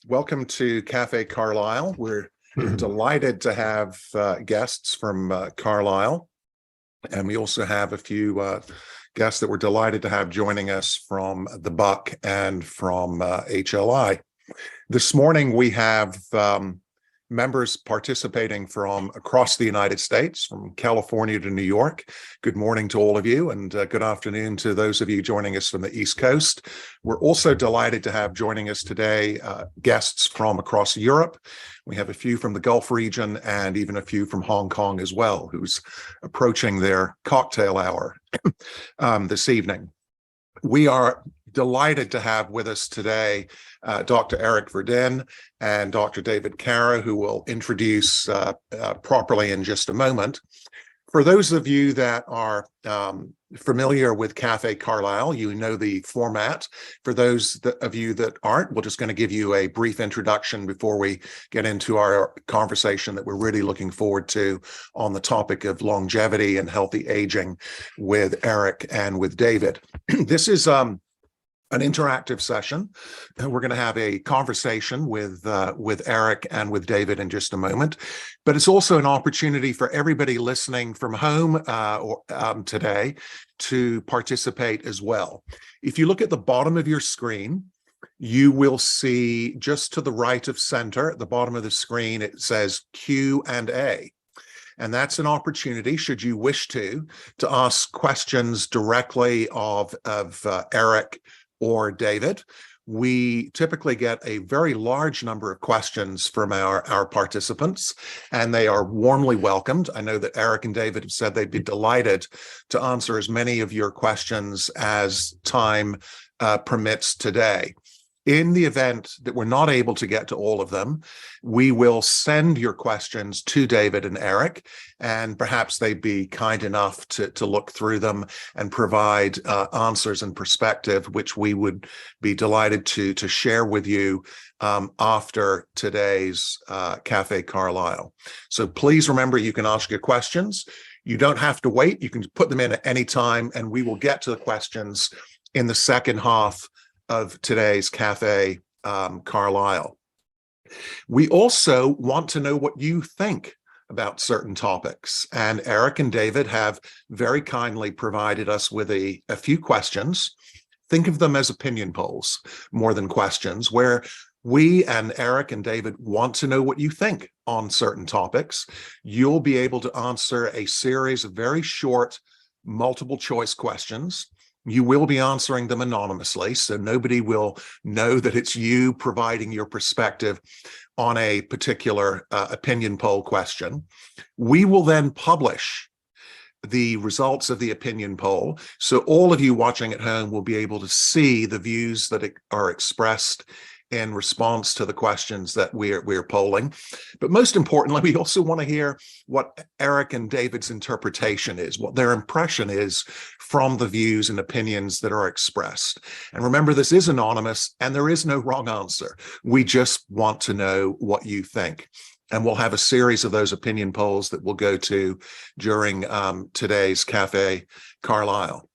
Welcome to Cafe Carlyle. We're delighted to have guests from Carlyle, and we also have a few guests that we're delighted to have joining us from the Buck and from HLI. This morning we have members participating from across the United States, from California to New York. Good morning to all of you, and good afternoon to those of you joining us from the East Coast. We're also delighted to have joining us today guests from across Europe. We have a few from the Gulf region and even a few from Hong Kong as well, who's approaching their cocktail hour this evening. We are delighted to have with us today Dr. Eric Verdin and Dr. David Karow, who will introduce properly in just a moment. For those of you that are familiar with Cafe Carlyle, you know the format. For those of you that aren't, we're just going to give you a brief introduction before we get into our conversation that we're really looking forward to on the topic of longevity and healthy aging with Eric and with David. This is an interactive session. We're going to have a conversation with Eric and with David in just a moment, but it's also an opportunity for everybody listening from home today to participate as well. If you look at the bottom of your screen, you will see just to the right of center, at the bottom of the screen, it says Q&A. And that's an opportunity, should you wish to ask questions directly of Eric or David. We typically get a very large number of questions from our participants, and they are warmly welcomed. I know that Eric and David have said they'd be delighted to answer as many of your questions as time permits today. In the event that we're not able to get to all of them, we will send your questions to David and Eric, and perhaps they'd be kind enough to look through them and provide answers and perspective, which we would be delighted to share with you after today's Cafe Carlyle. So please remember, you can ask your questions. You don't have to wait. You can put them in at any time, and we will get to the questions in the second half of today's Cafe Carlyle. We also want to know what you think about certain topics, and Eric and David have very kindly provided us with a few questions. Think of them as opinion polls more than questions, where we and Eric and David want to know what you think on certain topics. You'll be able to answer a series of very short multiple choice questions. You will be answering them anonymously, so nobody will know that it's you providing your perspective on a particular opinion poll question. We will then publish the results of the opinion poll, so all of you watching at home will be able to see the views that are expressed in response to the questions that we're polling. But most importantly, we also want to hear what Eric and David's interpretation is, what their impression is from the views and opinions that are expressed. And remember, this is anonymous and there is no wrong answer. We just want to know what you think. And we'll have a series of those opinion polls that we'll go to during today's Cafe Carlyle.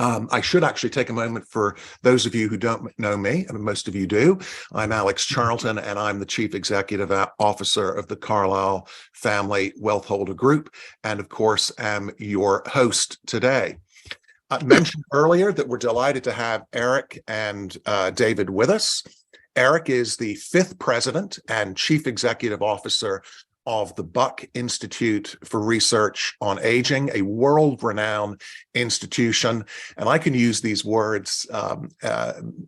I should actually take a moment for those of you who don't know me, and most of you do. I'm Alex Charlton, and I'm the Chief Executive Officer of the Carlyle Family Wealth Holder Group, and of course, am your host today. I mentioned earlier that we're delighted to have Eric and David with us. Eric is the 5th President and Chief Executive Officer of the Buck Institute for Research on Aging, a world-renowned institution. And I can use these words,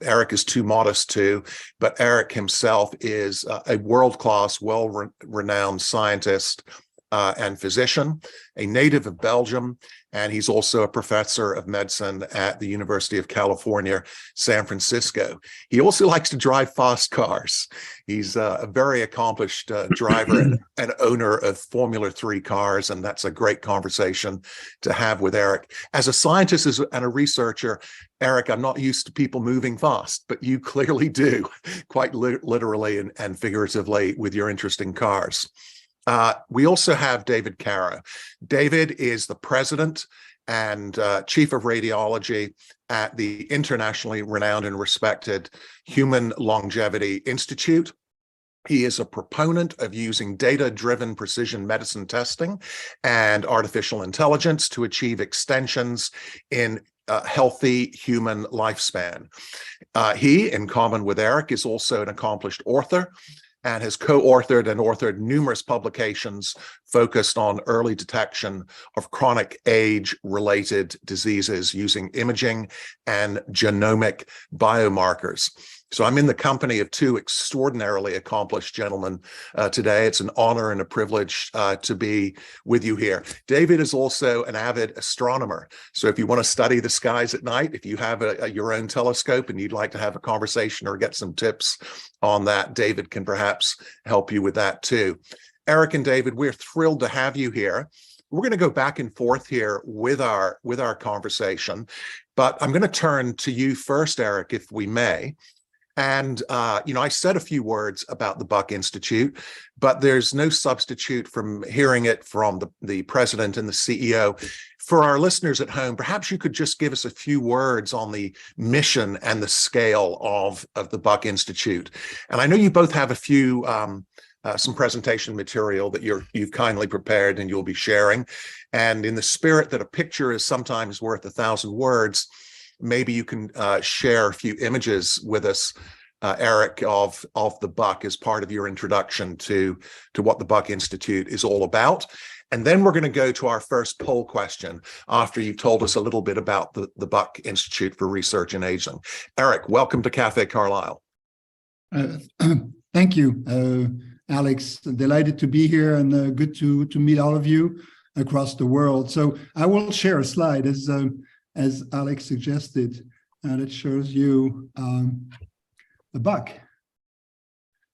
Eric is too modest to, but Eric himself is a world-class, well-renowned scientist and physician, a native of Belgium, and he's also a professor of medicine at the University of California, San Francisco. He also likes to drive fast cars. He's a very accomplished driver and owner of Formula 3 cars, and that's a great conversation to have with Eric. As a scientist and a researcher, Eric, I'm not used to people moving fast, but you clearly do, quite literally and figuratively, with your interesting cars. We also have David Karow. David is the president and chief of radiology at the internationally renowned and respected Human Longevity Institute. He is a proponent of using data-driven precision medicine testing and artificial intelligence to achieve extensions in healthy human lifespan. He, in common with Eric, is also an accomplished author and has co-authored and authored numerous publications focused on early detection of chronic age-related diseases using imaging and genomic biomarkers. So I'm in the company of two extraordinarily accomplished gentlemen today. It's an honor and a privilege to be with you here. David is also an avid astronomer. So if you want to study the skies at night, if you have your own telescope and you'd like to have a conversation or get some tips on that, David can perhaps help you with that too. Eric and David, we're thrilled to have you here. We're going to go back and forth here with our conversation, but I'm going to turn to you first, Eric, if we may. And, I said a few words about the Buck Institute, but there's no substitute from hearing it from the president and the CEO. For our listeners at home, perhaps you could just give us a few words on the mission and the scale of the Buck Institute. And I know you both have a few, some presentation material that you've kindly prepared and you'll be sharing. And in the spirit that a picture is sometimes worth 1,000 words, maybe you can share a few images with us, Eric, of the Buck as part of your introduction to what the Buck Institute is all about. And then we're going to go to our first poll question after you've told us a little bit about the Buck Institute for Research in Aging. Eric, welcome to Cafe Carlyle. Thank you, Alex. Delighted to be here and good to meet all of you across the world. So I will share a slide as Alex suggested, and it shows you the Buck.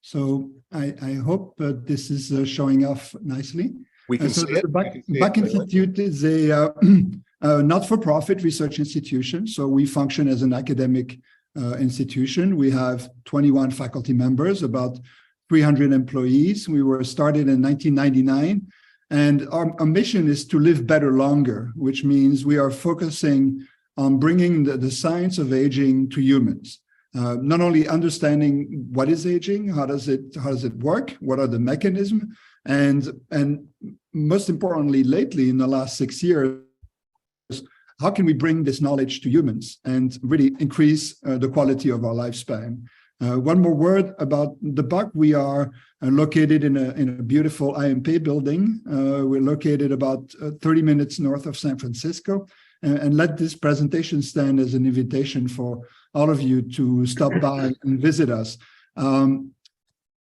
So I hope this is showing off nicely. We can see it. The Buck Institute is a not-for-profit research institution. So we function as an academic institution. We have 21 faculty members, about 300 employees. We were started in 1999. And our mission is to live better longer, which means we are focusing on bringing the science of aging to humans. Not only understanding what is aging, how does it work, what are the mechanisms, and most importantly, lately in the last 6 years, how can we bring this knowledge to humans and really increase the quality of our lifespan? One more word about the Buck. We are located in a beautiful IMP building. We're located about 30 minutes north of San Francisco. And let this presentation stand as an invitation for all of you to stop by and visit us.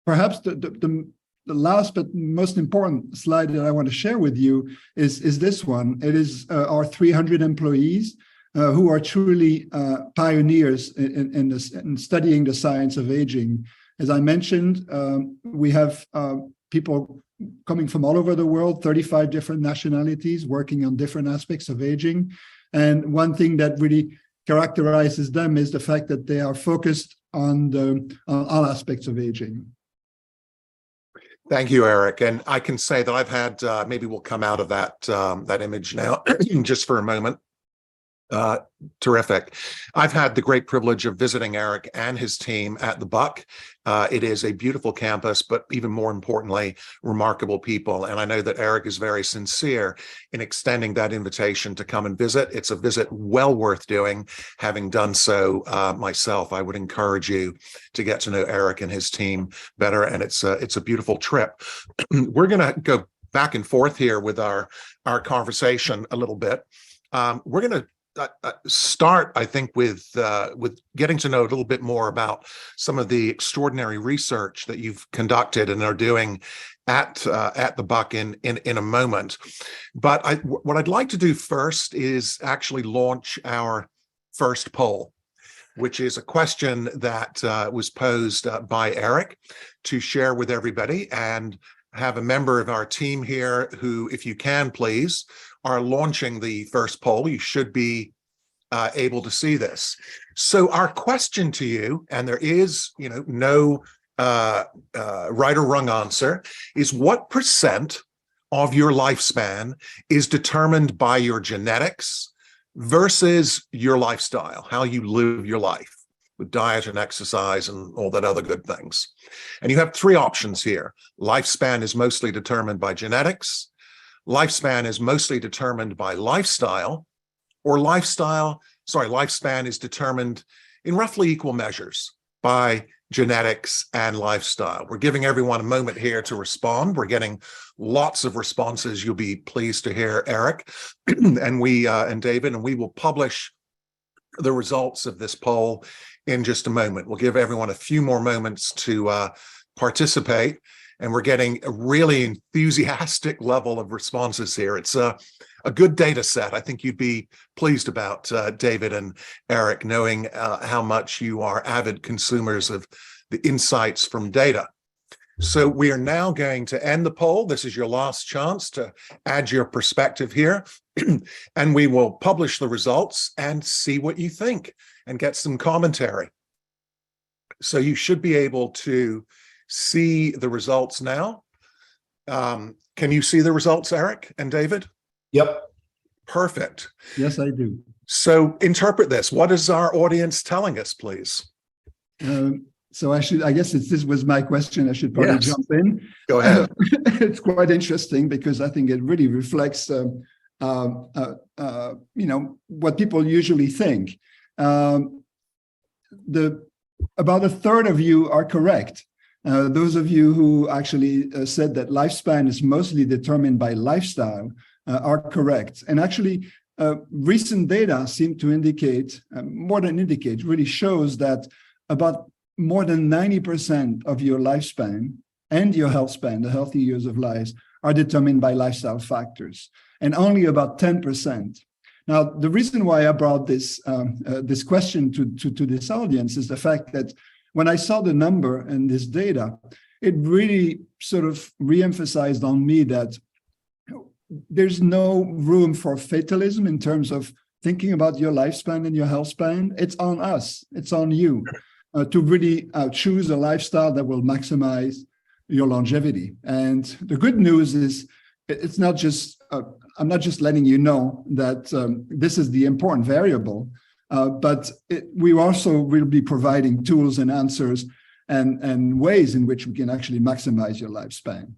Perhaps the last but most important slide that I want to share with you is this one. It is our 300 employees who are truly pioneers in studying the science of aging. As I mentioned, we have people coming from all over the world, 35 different nationalities working on different aspects of aging. And one thing that really characterizes them is the fact that they are focused on all aspects of aging. Thank you, Eric. And I can say that I've had, maybe we'll come out of that image now just for a moment. Terrific. I've had the great privilege of visiting Eric and his team at the Buck. It is a beautiful campus, but even more importantly, remarkable people. And I know that Eric is very sincere in extending that invitation to come and visit. It's a visit well worth doing. Having done so myself, I would encourage you to get to know Eric and his team better. And it's a beautiful trip. We're going to go back and forth here with our conversation a little bit. We're going to start, I think, with getting to know a little bit more about some of the extraordinary research that you've conducted and are doing at the Buck in a moment. But what I'd like to do first is actually launch our first poll, which is a question that was posed by Eric to share with everybody, and have a member of our team here who, if you can, please, are launching the first poll. You should be able to see this. So our question to you, and there is, no right or wrong answer, is what % of your lifespan is determined by your genetics versus your lifestyle, how you live your life with diet and exercise and all that other good things. And you have three options here. Lifespan is mostly determined by genetics, lifespan is mostly determined by lifestyle, or lifespan is determined in roughly equal measures by genetics and lifestyle. We're giving everyone a moment here to respond. We're getting lots of responses. You'll be pleased to hear, Eric, and David, and we will publish the results of this poll in just a moment. We'll give everyone a few more moments to participate, and we're getting a really enthusiastic level of responses here. It's a good data set. I think you'd be pleased about, David and Eric, knowing how much you are avid consumers of the insights from data. So we are now going to end the poll. This is your last chance to add your perspective here, and we will publish the results and see what you think and get some commentary. So you should be able to see the results now. Can you see the results, Eric and David? Yep. Perfect. Yes, I do. So interpret this. What is our audience telling us, please? So I guess this was my question. I should probably jump in. Go ahead. It's quite interesting because I think it really reflects, what people usually think. About a third of you are correct. Those of you who actually said that lifespan is mostly determined by lifestyle are correct. And actually, recent data seem to indicate, really shows that about more than 90% of your lifespan and your health span, the healthy years of life, are determined by lifestyle factors, and only about 10%. Now, the reason why I brought this question to this audience is the fact that when I saw the number and this data, it really sort of reemphasized on me that there's no room for fatalism in terms of thinking about your lifespan and your health span. It's on us, it's on you to really choose a lifestyle that will maximize your longevity. And the good news is it's not just, I'm not just letting you know that this is the important variable, but we also will be providing tools and answers and ways in which we can actually maximize your lifespan.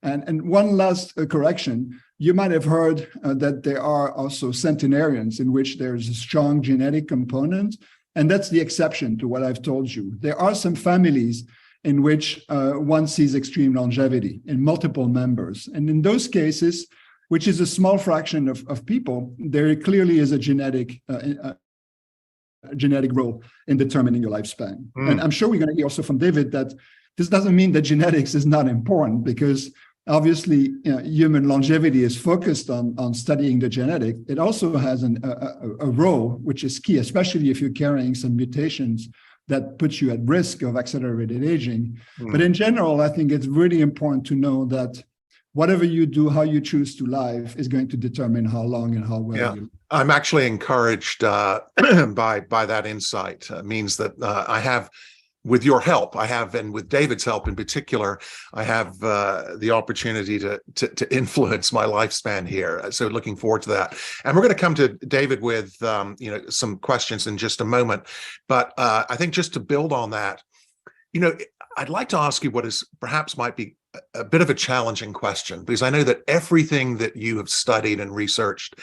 And one last correction, you might have heard that there are also centenarians in which there's a strong genetic component, and that's the exception to what I've told you. There are some families in which one sees extreme longevity in multiple members. And in those cases, which is a small fraction of people, there clearly is a genetic role in determining your lifespan. And I'm sure we're going to hear also from David that this doesn't mean that genetics is not important, because obviously human longevity is focused on studying the genetic. It also has a role which is key, especially if you're carrying some mutations that puts you at risk of accelerated aging. But in general, I think it's really important to know that whatever you do, how you choose to live is going to determine how long and how well you live. I'm actually encouraged by that insight. It means that I have, with your help, and with David's help in particular, I have the opportunity to influence my lifespan here. So looking forward to that. And we're going to come to David with some questions in just a moment. But I think just to build on that, I'd like to ask you what is perhaps might be a bit of a challenging question, because I know that everything that you have studied and researched,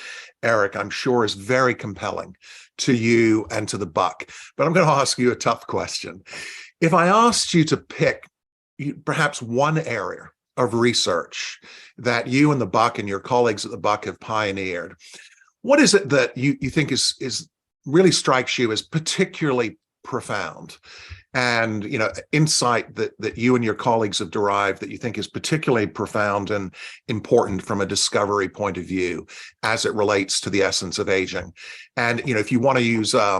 Eric, I'm sure is very compelling to you and to the Buck. But I'm going to ask you a tough question. If I asked you to pick perhaps one area of research that you and the Buck and your colleagues at the Buck have pioneered, what is it that you think is really strikes you as particularly profound, and insight that you and your colleagues have derived that you think is particularly profound and important from a discovery point of view as it relates to the essence of aging? And if you want to use a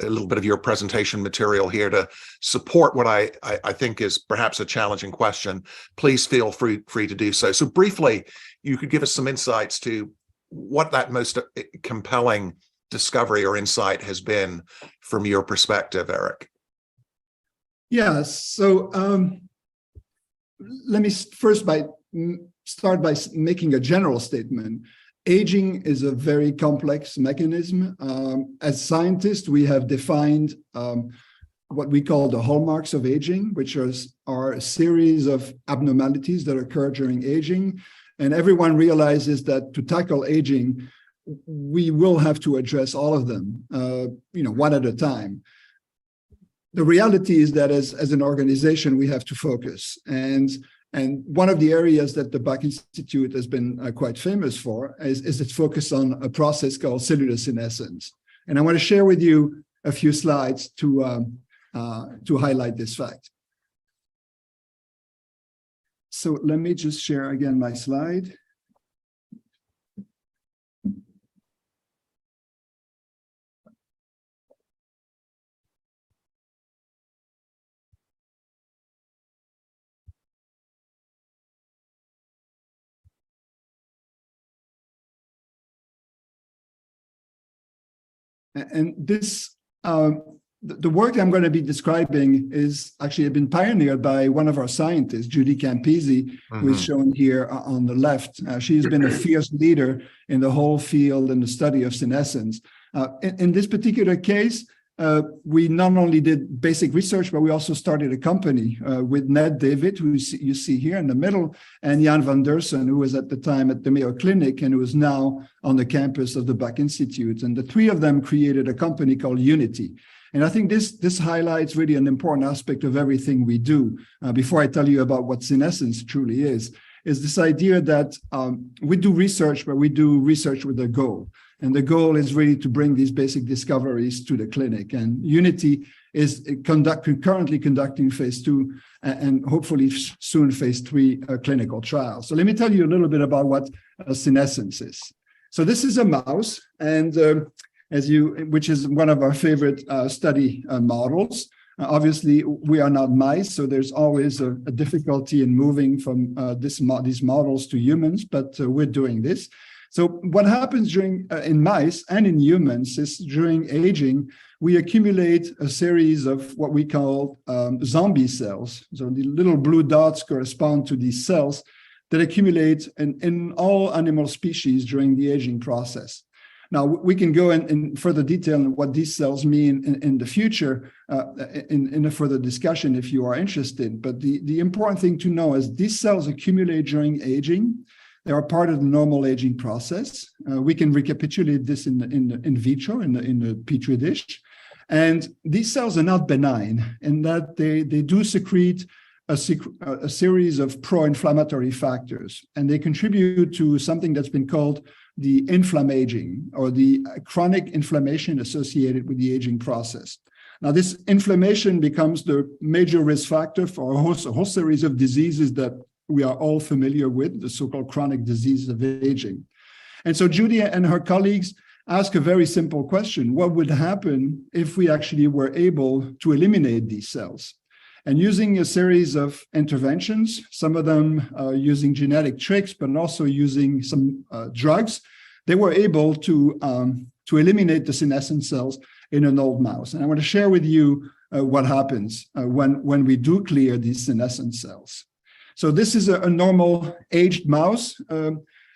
little bit of your presentation material here to support what I think is perhaps a challenging question, please feel free to do so. So briefly, you could give us some insights to what that most compelling discovery or insight has been from your perspective, Eric. Yeah, so let me first start by making a general statement. Aging is a very complex mechanism. As scientists, we have defined what we call the hallmarks of aging, which are a series of abnormalities that occur during aging. And everyone realizes that to tackle aging, we will have to address all of them, one at a time. The reality is that as an organization, we have to focus. And one of the areas that the Bach Institute has been quite famous for is its focus on a process called cellular senescence. And I want to share with you a few slides to highlight this fact. So let me just share again my slide. And this, the work I'm going to be describing is actually been pioneered by one of our scientists, Judy Campisi, who is shown here on the left. She's been a fierce leader in the whole field and the study of senescence. In this particular case, we not only did basic research, but we also started a company with Ned David, who you see here in the middle, and Jan van Dersen, who was at the time at the Mayo Clinic and who is now on the campus of the Bach Institute. And the three of them created a company called Unity. And I think this highlights really an important aspect of everything we do. Before I tell you about what senescence truly is this idea that we do research, but we do research with a goal. And the goal is really to bring these basic discoveries to the clinic. And Unity is currently conducting phase 2 and hopefully soon phase 3 clinical trials. So let me tell you a little bit about what senescence is. So this is a mouse, and which is one of our favorite study models. Obviously, we are not mice, so there's always a difficulty in moving from these models to humans, but we're doing this. So what happens in mice and in humans is during aging, we accumulate a series of what we call zombie cells. So the little blue dots correspond to these cells that accumulate in all animal species during the aging process. Now, we can go in further detail on what these cells mean in the future in a further discussion if you are interested. But the important thing to know is these cells accumulate during aging. They are part of the normal aging process. We can recapitulate this in vitro, in the Petri dish. And these cells are not benign in that they do secrete a series of pro-inflammatory factors. And they contribute to something that's been called the inflammaging, or the chronic inflammation associated with the aging process. Now, this inflammation becomes the major risk factor for a whole series of diseases that we are all familiar with, the so-called chronic diseases of aging. And so Judy and her colleagues ask a very simple question: what would happen if we actually were able to eliminate these cells? And using a series of interventions, some of them using genetic tricks, but also using some drugs, they were able to eliminate the senescent cells in an old mouse. And I want to share with you what happens when we do clear these senescent cells. So this is a normal aged mouse.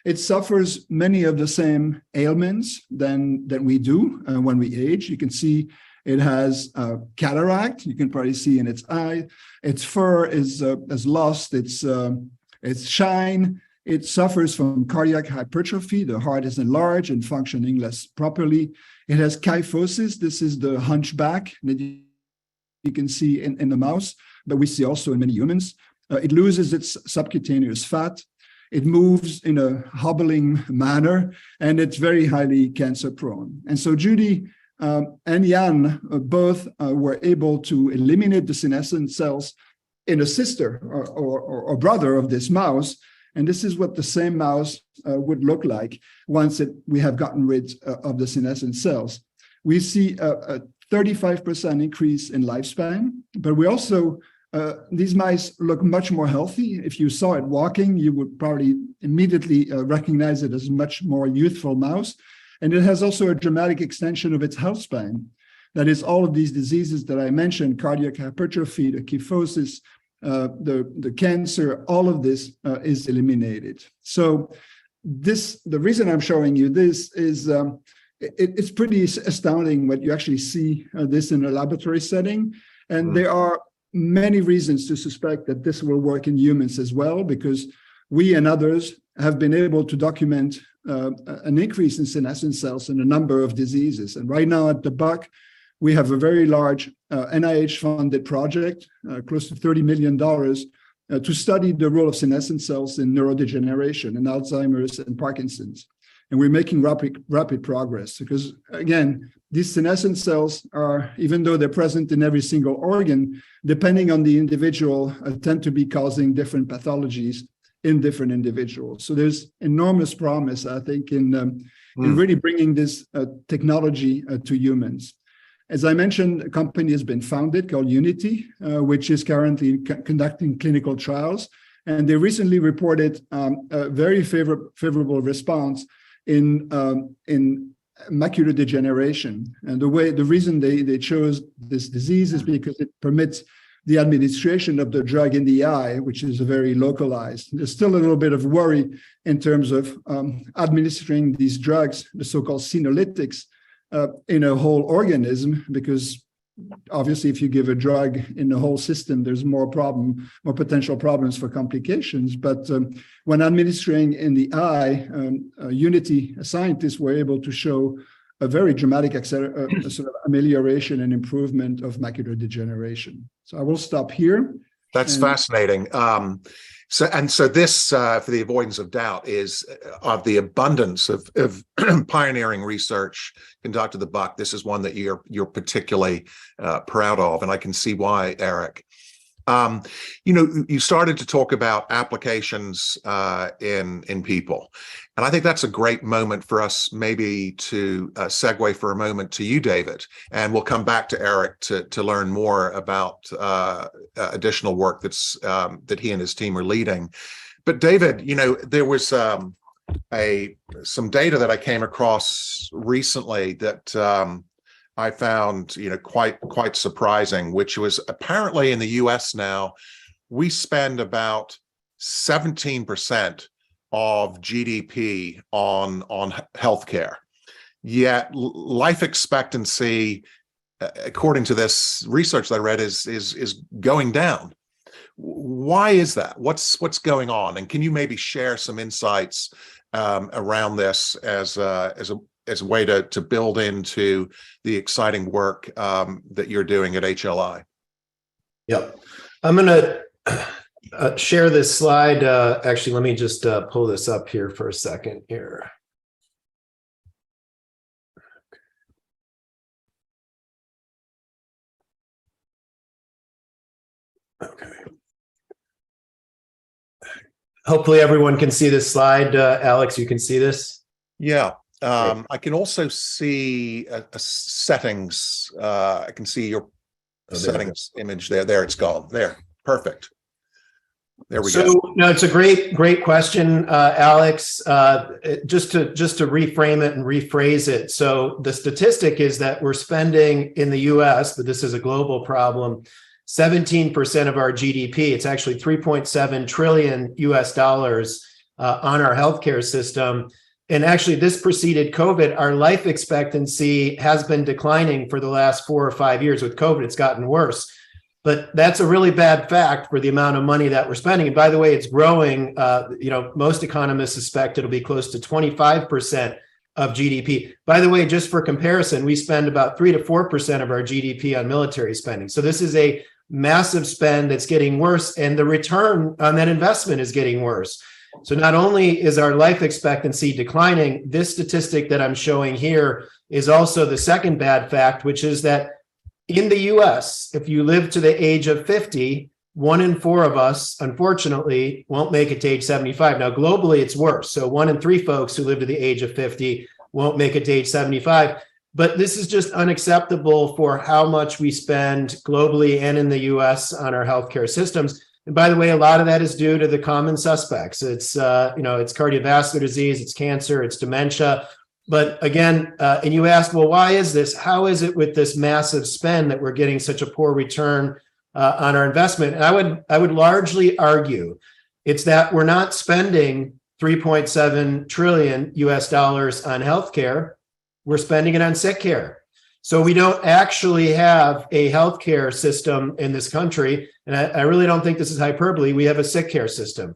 It suffers many of the same ailments than we do when we age. You can see it has cataract. You can probably see in its eye. Its fur has lost its shine. It suffers from cardiac hypertrophy. The heart is enlarged and functioning less properly. It has kyphosis. This is the hunchback that you can see in the mouse, but we see also in many humans. It loses its subcutaneous fat. It moves in a hobbling manner, and it's very highly cancer prone. And so Judy and Jan both were able to eliminate the senescent cells in a sister or brother of this mouse. And this is what the same mouse would look like once we have gotten rid of the senescent cells. We see a 35% increase in lifespan, but we also, these mice look much more healthy. If you saw it walking, you would probably immediately recognize it as a much more youthful mouse. And it has also a dramatic extension of its health span. That is, all of these diseases that I mentioned, cardiac hypertrophy, the kyphosis, the cancer, all of this is eliminated. So the reason I'm showing you this is it's pretty astounding when you actually see this in a laboratory setting. And there are many reasons to suspect that this will work in humans as well, because we and others have been able to document an increase in senescent cells in a number of diseases. And right now at the Buck, we have a very large NIH-funded project, close to $30 million, to study the role of senescent cells in neurodegeneration and Alzheimer's and Parkinson's. And we're making rapid progress because, again, these senescent cells are, even though they're present in every single organ, depending on the individual, tend to be causing different pathologies in different individuals. So there's enormous promise, I think, in really bringing this technology to humans. As I mentioned, a company has been founded called Unity, which is currently conducting clinical trials. And they recently reported a very favorable response in macular degeneration. And the reason they chose this disease is because it permits the administration of the drug in the eye, which is very localized. There's still a little bit of worry in terms of administering these drugs, the so-called senolytics, in a whole organism, because obviously if you give a drug in the whole system, there's more potential problems for complications. But when administering in the eye, Unity scientists were able to show a very dramatic sort of amelioration and improvement of macular degeneration. So I will stop here. That's fascinating. So this, for the avoidance of doubt, is of the abundance of pioneering research conducted at the Buck. This is one that you're particularly proud of, and I can see why, Eric. You started to talk about applications in people, and I think that's a great moment for us maybe to segue for a moment to you, David, and we'll come back to Eric to learn more about additional work that he and his team are leading. But David, there was some data that I came across recently that I found, quite surprising, which was apparently in the US now, we spend about 17% of GDP on healthcare. Yet life expectancy, according to this research that I read, is going down. Why is that? What's going on? And can you maybe share some insights around this as a way to build into the exciting work that you're doing at HLI? Yep. I'm going to share this slide. Actually, let me just pull this up here for a second here. Okay. Hopefully everyone can see this slide. Alex, you can see this? Yeah. I can also see settings. I can see your settings image there. There, it's gone. There, perfect. There we go. No, it's a great question, Alex. Just to reframe it and rephrase it. So the statistic is that we're spending in the U.S., but this is a global problem, 17% of our GDP. It's actually 3.7 trillion US dollars on our healthcare system. And actually, this preceded COVID. Our life expectancy has been declining for the last 4 or 5 years. With COVID, it's gotten worse. But that's a really bad fact for the amount of money that we're spending. And by the way, it's growing. Most economists suspect it'll be close to 25% of GDP. By the way, just for comparison, we spend about 3 to 4% of our GDP on military spending. So this is a massive spend that's getting worse, and the return on that investment is getting worse. So not only is our life expectancy declining, this statistic that I'm showing here is also the second bad fact, which is that in the US, if you live to the age of 50, 1 in 4 of us, unfortunately, won't make it to age 75. Now, globally, it's worse. So 1 in 3 folks who live to the age of 50 won't make it to age 75. But this is just unacceptable for how much we spend globally and in the US on our healthcare systems. And by the way, a lot of that is due to the common suspects. It's cardiovascular disease, it's cancer, it's dementia. But again, and you ask, well, why is this? How is it with this massive spend that we're getting such a poor return on our investment. And I would largely argue it's that we're not spending 3.7 trillion US dollars on healthcare. We're spending it on sick care. So we don't actually have a healthcare system in this country. And I really don't think this is hyperbole. We have a sick care system.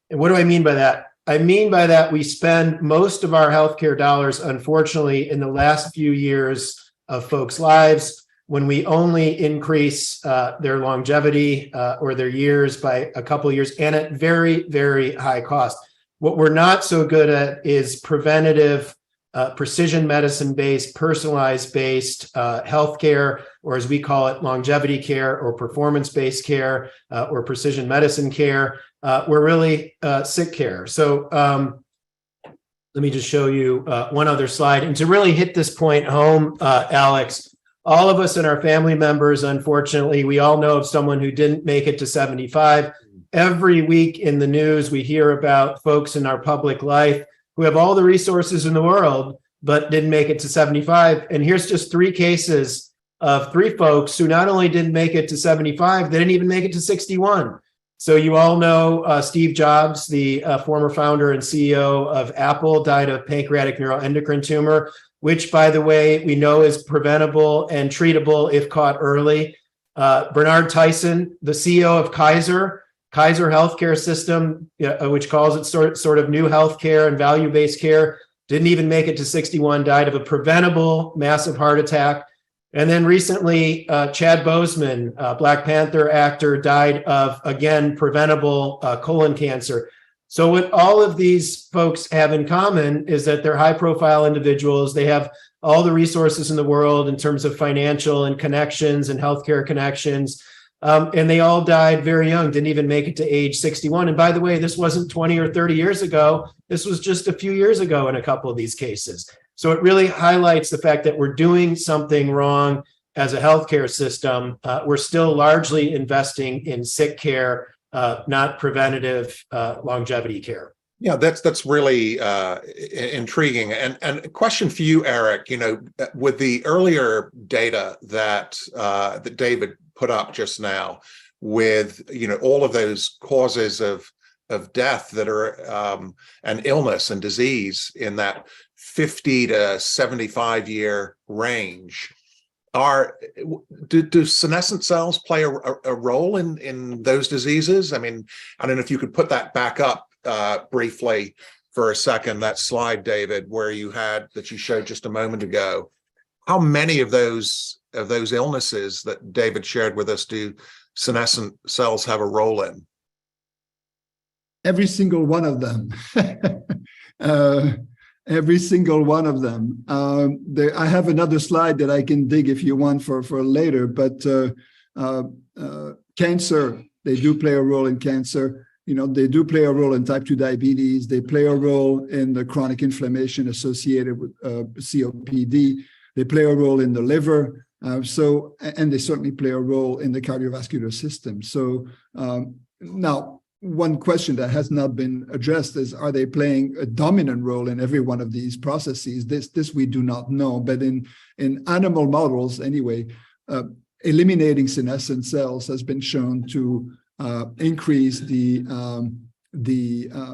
And what do I mean by that? I mean by that we spend most of our healthcare dollars, unfortunately, in the last few years of folks' lives when we only increase their longevity or their years by a couple of years and at very, very high cost. What we're not so good at is preventative, precision medicine-based, personalized-based healthcare, or as we call it, longevity care or performance-based care or precision medicine care. We're really sick care. So let me just show you one other slide. And to really hit this point home, Alex, all of us and our family members, unfortunately, we all know of someone who didn't make it to 75. Every week in the news, we hear about folks in our public life who have all the resources in the world, but didn't make it to 75. And here's just 3 cases of 3 folks who not only didn't make it to 75, they didn't even make it to 61. So you all know Steve Jobs, the former founder and CEO of Apple, died of pancreatic neuroendocrine tumor, which, by the way, we know is preventable and treatable if caught early. Bernard Tyson, the CEO of Kaiser healthcare system, which calls it sort of new healthcare and value-based care, didn't even make it to 61, died of a preventable massive heart attack. And then recently, Chad Boseman, Black Panther actor, died of, again, preventable colon cancer. So what all of these folks have in common is that they're high-profile individuals. They have all the resources in the world in terms of financial and connections and healthcare connections. And they all died very young, didn't even make it to age 61. And by the way, this wasn't 20 or 30 years ago. This was just a few years ago in a couple of these cases. So it really highlights the fact that we're doing something wrong as a healthcare system. We're still largely investing in sick care, not preventative longevity care. Yeah, that's really intriguing. And a question for you, Eric. With the earlier data that David put up just now, with all of those causes of death that are and illness and disease in that 50 to 75 year range, do senescent cells play a role in those diseases? I mean, I don't know if you could put that back up briefly for a second, that slide, David, where you showed just a moment ago. How many of those illnesses that David shared with us do senescent cells have a role in? Every single one of them. Every single one of them. I have another slide that I can dig if you want for later, but cancer, they do play a role in cancer. They do play a role in type 2 diabetes. They play a role in the chronic inflammation associated with COPD. They play a role in the liver. And they certainly play a role in the cardiovascular system. So now, one question that has not been addressed is, are they playing a dominant role in every one of these processes? This we do not know. But in animal models, anyway, eliminating senescent cells has been shown to increase the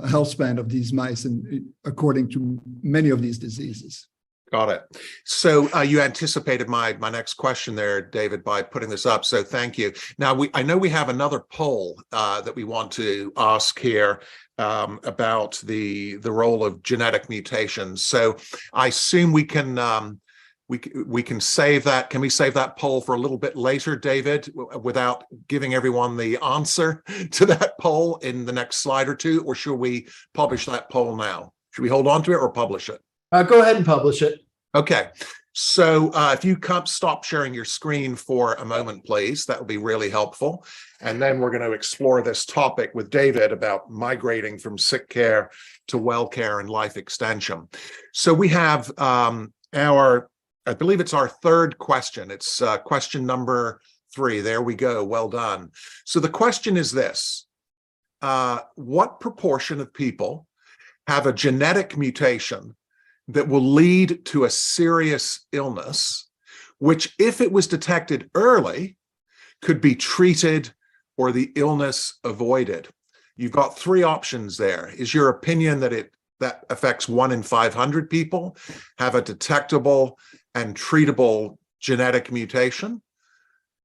health span of these mice, and according to many of these diseases. Got it. So you anticipated my next question there, David, by putting this up. So thank you. Now, I know we have another poll that we want to ask here about the role of genetic mutations. So I assume we can save that. Can we save that poll for a little bit later, David, without giving everyone the answer to that poll in the next slide or two? Or should we publish that poll now? Should we hold on to it or publish it? Go ahead and publish it. Okay. So if you stop sharing your screen for a moment, please, that would be really helpful. And then we're going to explore this topic with David about migrating from sick care to well care and life extension. So we have I believe it's our third question. It's question number 3. There we go. Well done. So the question is this: what proportion of people have a genetic mutation that will lead to a serious illness, which, if it was detected early, could be treated or the illness avoided. You've got three options there. Is your opinion that affects 1 in 500 people have a detectable and treatable genetic mutation?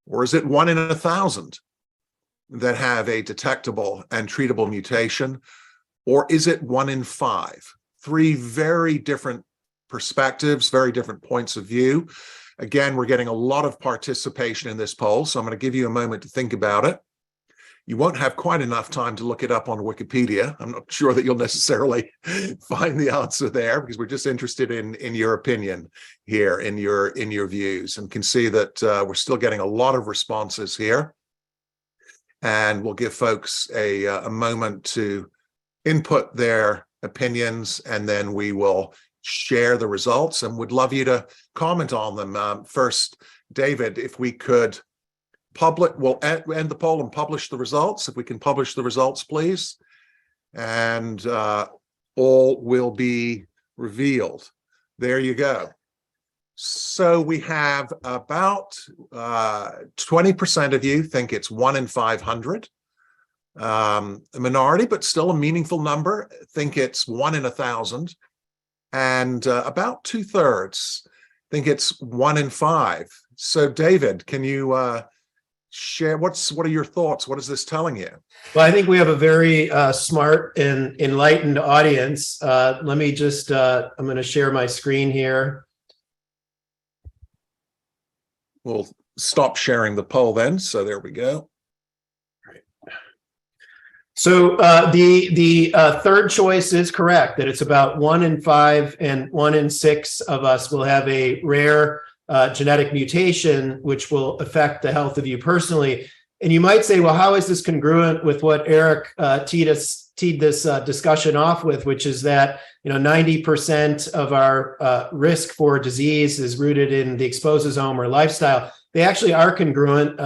Or is it 1 in 1,000 that have a detectable and treatable mutation? Or is it 1 in 5? Three very different perspectives, very different points of view. Again, we're getting a lot of participation in this poll, so I'm going to give you a moment to think about it. You won't have quite enough time to look it up on Wikipedia. I'm not sure that you'll necessarily find the answer there, because we're just interested in your opinion here, in your views, and can see that we're still getting a lot of responses here. And we'll give folks a moment to input their opinions, and then we will share the results, and would love you to comment on them. First, David, if we could we'll end the poll and publish the results. If we can publish the results, please. And all will be revealed. There you go. So we have about 20% of you think it's 1 in 500. A minority, but still a meaningful number, think it's 1 in 1,000. And about 2/3 think it's 1 in 5. So David, can you share what are your thoughts? What is this telling you? Well, I think we have a very smart and enlightened audience. Let me just, I'm going to share my screen here. We'll stop sharing the poll then. So there we go. So the third choice is correct, that it's about 1 in 5 and 1 in 6 of us will have a rare genetic mutation, which will affect the health of you personally. And you might say, well, how is this congruent with what Eric teed this discussion off with, which is that 90% of our risk for disease is rooted in the expososome or lifestyle. They actually are congruent.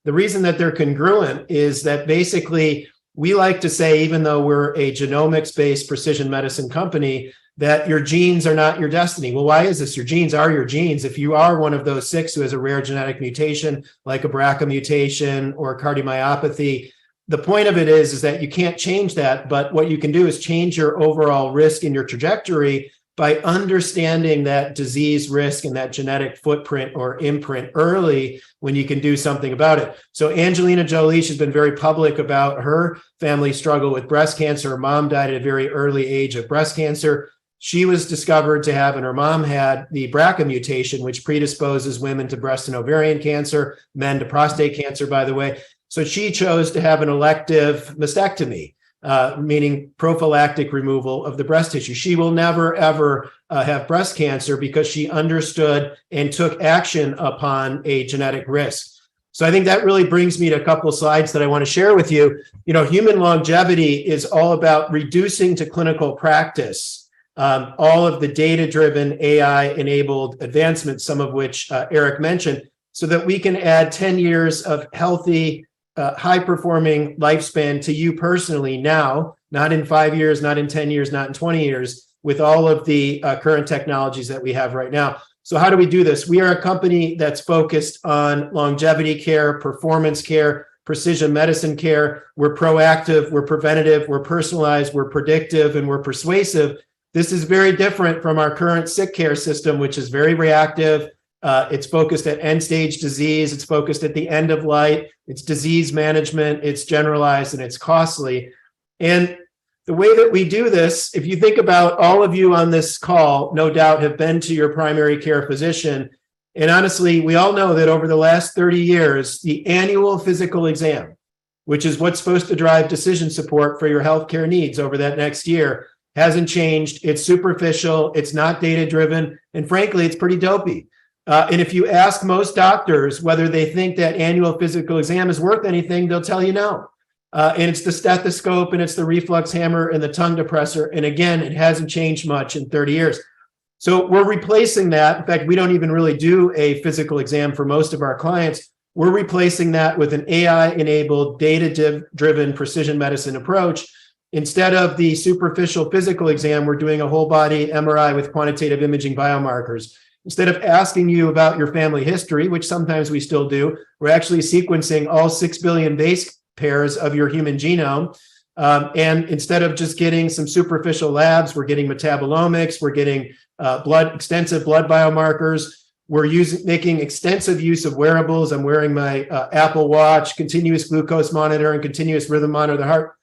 The reason that they're congruent is that basically we like to say, even though we're a genomics-based precision medicine company, that your genes are not your destiny. Well, why is this? Your genes are your genes. If you are one of those 6 who has a rare genetic mutation, like a BRCA mutation or cardiomyopathy, the point of it is that you can't change that. But what you can do is change your overall risk and your trajectory by understanding that disease risk and that genetic footprint or imprint early, when you can do something about it. So Angelina Jolie, she's been very public about her family struggle with breast cancer. Her mom died at a very early age of breast cancer. She was discovered to have, and her mom had, the BRCA mutation, which predisposes women to breast and ovarian cancer, men to prostate cancer, by the way. So she chose to have an elective mastectomy, meaning prophylactic removal of the breast tissue. She will never, ever have breast cancer because she understood and took action upon a genetic risk. So I think that really brings me to a couple of slides that I want to share with you. Human longevity is all about reducing to clinical practice all of the data-driven, AI-enabled advancements, some of which Eric mentioned, so that we can add 10 years of healthy, high-performing lifespan to you personally now, not in 5 years, not in 10 years, not in 20 years, with all of the current technologies that we have right now. So how do we do this? We are a company that's focused on longevity care, performance care, precision medicine care. We're proactive, we're preventative, we're personalized, we're predictive, and we're persuasive. This is very different from our current sick care system, which is very reactive. It's focused at end-stage disease. It's focused at the end of life. It's disease management. It's generalized, and it's costly. And the way that we do this, if you think about all of you on this call, no doubt have been to your primary care physician. And honestly, we all know that over the last 30 years, the annual physical exam, which is what's supposed to drive decision support for your healthcare needs over that next year, hasn't changed. It's superficial. It's not data-driven. And frankly, it's pretty dopey. And if you ask most doctors whether they think that annual physical exam is worth anything, they'll tell you no. And it's the stethoscope, and it's the reflux hammer, and the tongue depressor. And again, it hasn't changed much in 30 years. So we're replacing that. In fact, we don't even really do a physical exam for most of our clients. We're replacing that with an AI-enabled, data-driven precision medicine approach. Instead of the superficial physical exam, we're doing a whole body MRI with quantitative imaging biomarkers. instead of asking you about your family history, which sometimes we still do, we're actually sequencing all 6 billion base pairs of your human genome. And instead of just getting some superficial labs, we're getting metabolomics, we're getting extensive blood biomarkers. We're making extensive use of wearables. I'm wearing my Apple Watch, continuous glucose monitor, and continuous rhythm monitor of the heart.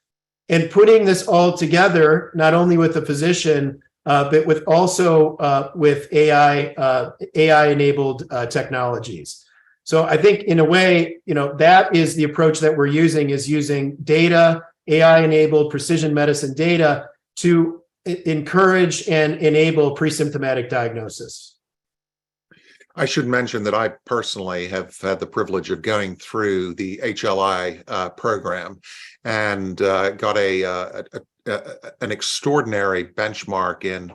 And putting this all together, not only with the physician, but with also with AI-enabled technologies. So I think in a way, that is the approach that we're using data, AI-enabled precision medicine data to encourage and enable pre-symptomatic diagnosis. I should mention that I personally have had the privilege of going through the HLI program and got an extraordinary benchmark in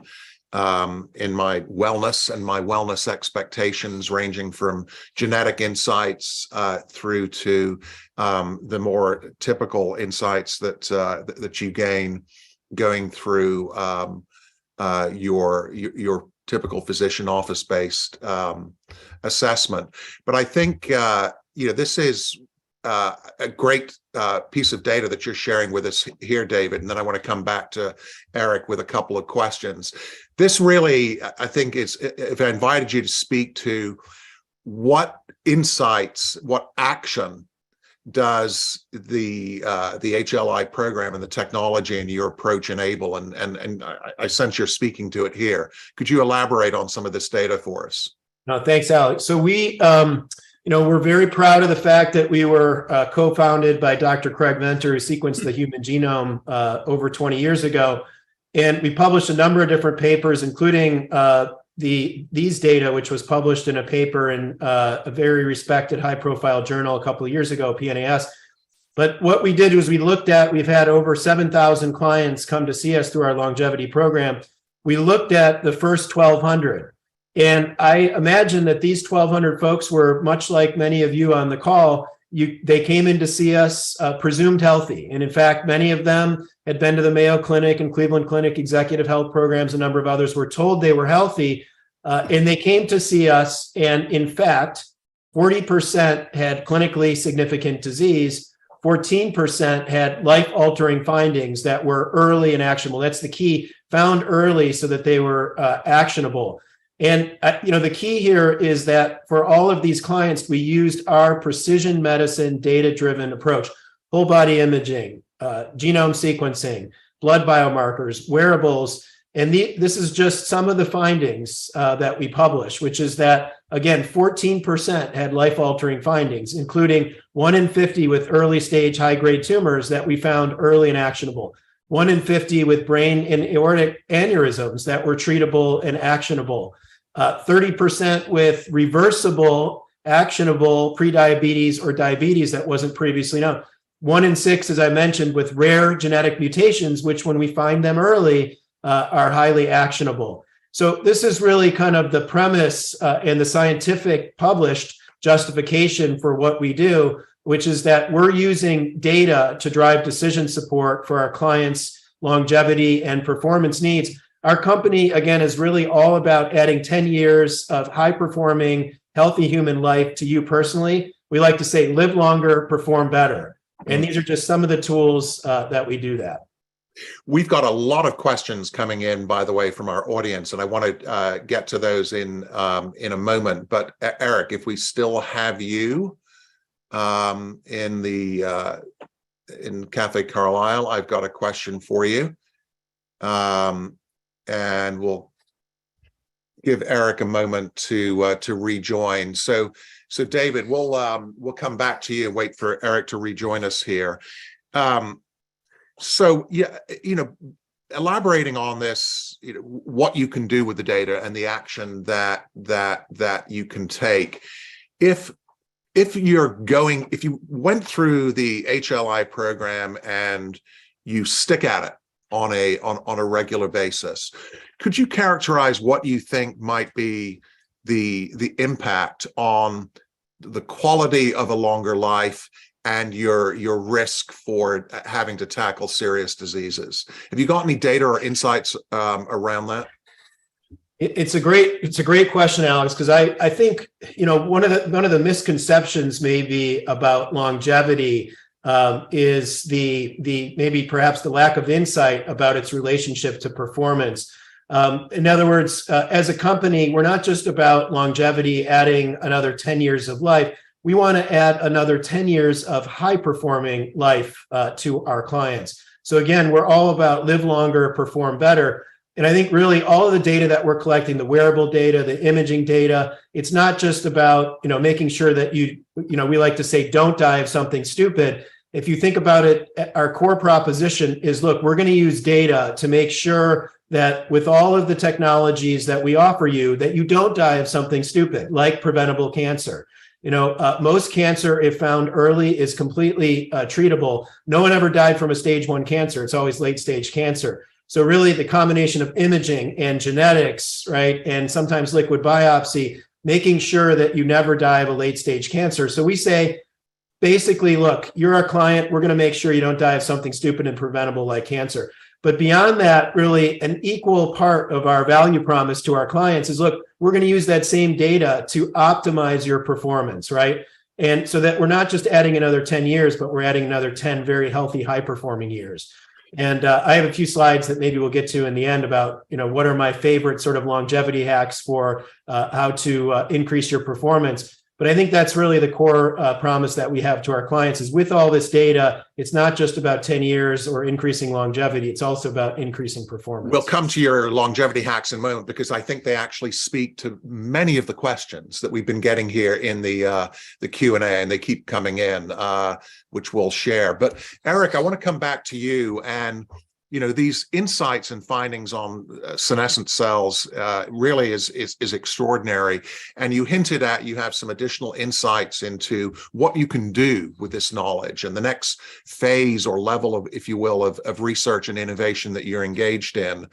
my wellness and my wellness expectations, ranging from genetic insights through to the more typical insights that you gain going through your typical physician office-based assessment. But I think this is a great piece of data that you're sharing with us here, David. And then I want to come back to Eric with a couple of questions. This really, I think, is, if I invited you to speak to what insights, what action does the HLI program and the technology and your approach enable? And I sense you're speaking to it here. Could you elaborate on some of this data for us? No, thanks, Alex. So we, we're very proud of the fact that we were co-founded by Dr. Craig Venter, who sequenced the human genome over 20 years ago. And we published a number of different papers, including these data, which was published in a paper in a very respected high-profile journal a couple of years ago, PNAS. But what we did was we've had over 7,000 clients come to see us through our longevity program. We looked at the first 1,200. And I imagine that these 1,200 folks were much like many of you on the call. They came in to see us presumed healthy. And in fact, many of them had been to the Mayo Clinic and Cleveland Clinic executive health programs. A number of others were told they were healthy. And they came to see us. And in fact, 40% had clinically significant disease. 14% had life-altering findings that were early and actionable. That's the key, found early so that they were actionable. And the key here is that for all of these clients, we used our precision medicine data-driven approach, whole body imaging, genome sequencing, blood biomarkers, wearables. And this is just some of the findings that we publish, which is that, again, 14% had life-altering findings, including 1 in 50 with early-stage high-grade tumors that we found early and actionable, 1 in 50 with brain and aortic aneurysms that were treatable and actionable, 30% with reversible, actionable prediabetes or diabetes that wasn't previously known. 1 in 6, as I mentioned, with rare genetic mutations, which when we find them early are highly actionable. So this is really kind of the premise and the scientific published justification for what we do, which is that we're using data to drive decision support for our clients' longevity and performance needs. Our company, again, is really all about adding 10 years of high-performing, healthy human life to you personally. We like to say, live longer, perform better. And these are just some of the tools that we do that. We've got a lot of questions coming in, by the way, from our audience, and I want to get to those in a moment. But Eric, if we still have you in Cafe Carlyle, I've got a question for you. And we'll give Eric a moment to rejoin. So David, we'll come back to you and wait for Eric to rejoin us here. So yeah, elaborating on this, what you can do with the data and the action that you can take. If you went through the HLI program and you stick at it on a regular basis, could you characterize what you think might be the impact on the quality of a longer life and your risk for having to tackle serious diseases? Have you got any data or insights around that? It's a great question, Alex, because I think, one of the misconceptions maybe about longevity is the maybe perhaps the lack of insight about its relationship to performance. In other words, as a company, we're not just about longevity, adding another 10 years of life. We want to add another 10 years of high performing life to our clients. So again, we're all about live longer, perform better. And I think really all of the data that we're collecting, the wearable data, the imaging data, it's not just about, making sure that we like to say, don't die of something stupid. If you think about it, our core proposition is, look, we're going to use data to make sure that with all of the technologies that we offer you, that you don't die of something stupid, like preventable cancer. Most cancer, if found early, is completely treatable. No one ever died from a stage 1 cancer. It's always late stage cancer. So really the combination of imaging and genetics, right, and sometimes liquid biopsy, making sure that you never die of a late stage cancer. So we say, basically, look, you're our client. We're going to make sure you don't die of something stupid and preventable like cancer. But beyond that, really an equal part of our value promise to our clients is, look, we're going to use that same data to optimize your performance, right? And so that we're not just adding another 10 years, but we're adding another 10 very healthy, high performing years. And I have a few slides that maybe we'll get to in the end about, what are my favorite sort of longevity hacks for how to increase your performance. But I think that's really the core promise that we have to our clients is, with all this data, it's not just about 10 years or increasing longevity. It's also about increasing performance. We'll come to your longevity hacks in a moment, because I think they actually speak to many of the questions that we've been getting here in the Q&A, and they keep coming in, which we'll share. But Eric, I want to come back to you, and these insights and findings on senescent cells really is extraordinary. And you hinted at you have some additional insights into what you can do with this knowledge and the next phase or level of, if you will, of research and innovation that you're engaged in,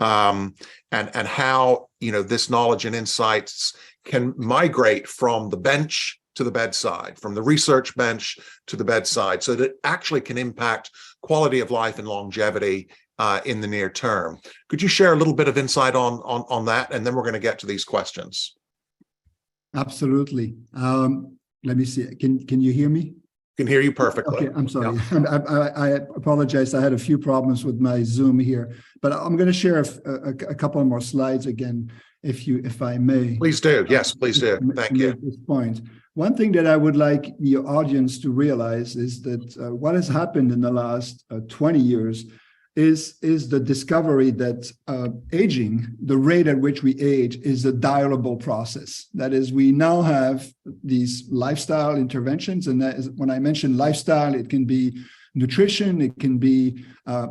and how this knowledge and insights can migrate from the bench to the bedside, from the research bench to the bedside, so that it actually can impact quality of life and longevity in the near term. Could you share a little bit of insight on that? And then we're going to get to these questions. Absolutely. Let me see. Can you hear me? Can hear you perfectly. Okay, I'm sorry. Yeah. I apologize. I had a few problems with my Zoom here, but I'm going to share a couple more slides again, if I may. Please do. Yes, please do. Thank you. At this point, one thing that I would like the audience to realize is that what has happened in the last 20 years is the discovery that aging, the rate at which we age, is a dialable process. That is, we now have these lifestyle interventions, and that is, when I mention lifestyle, it can be nutrition, it can be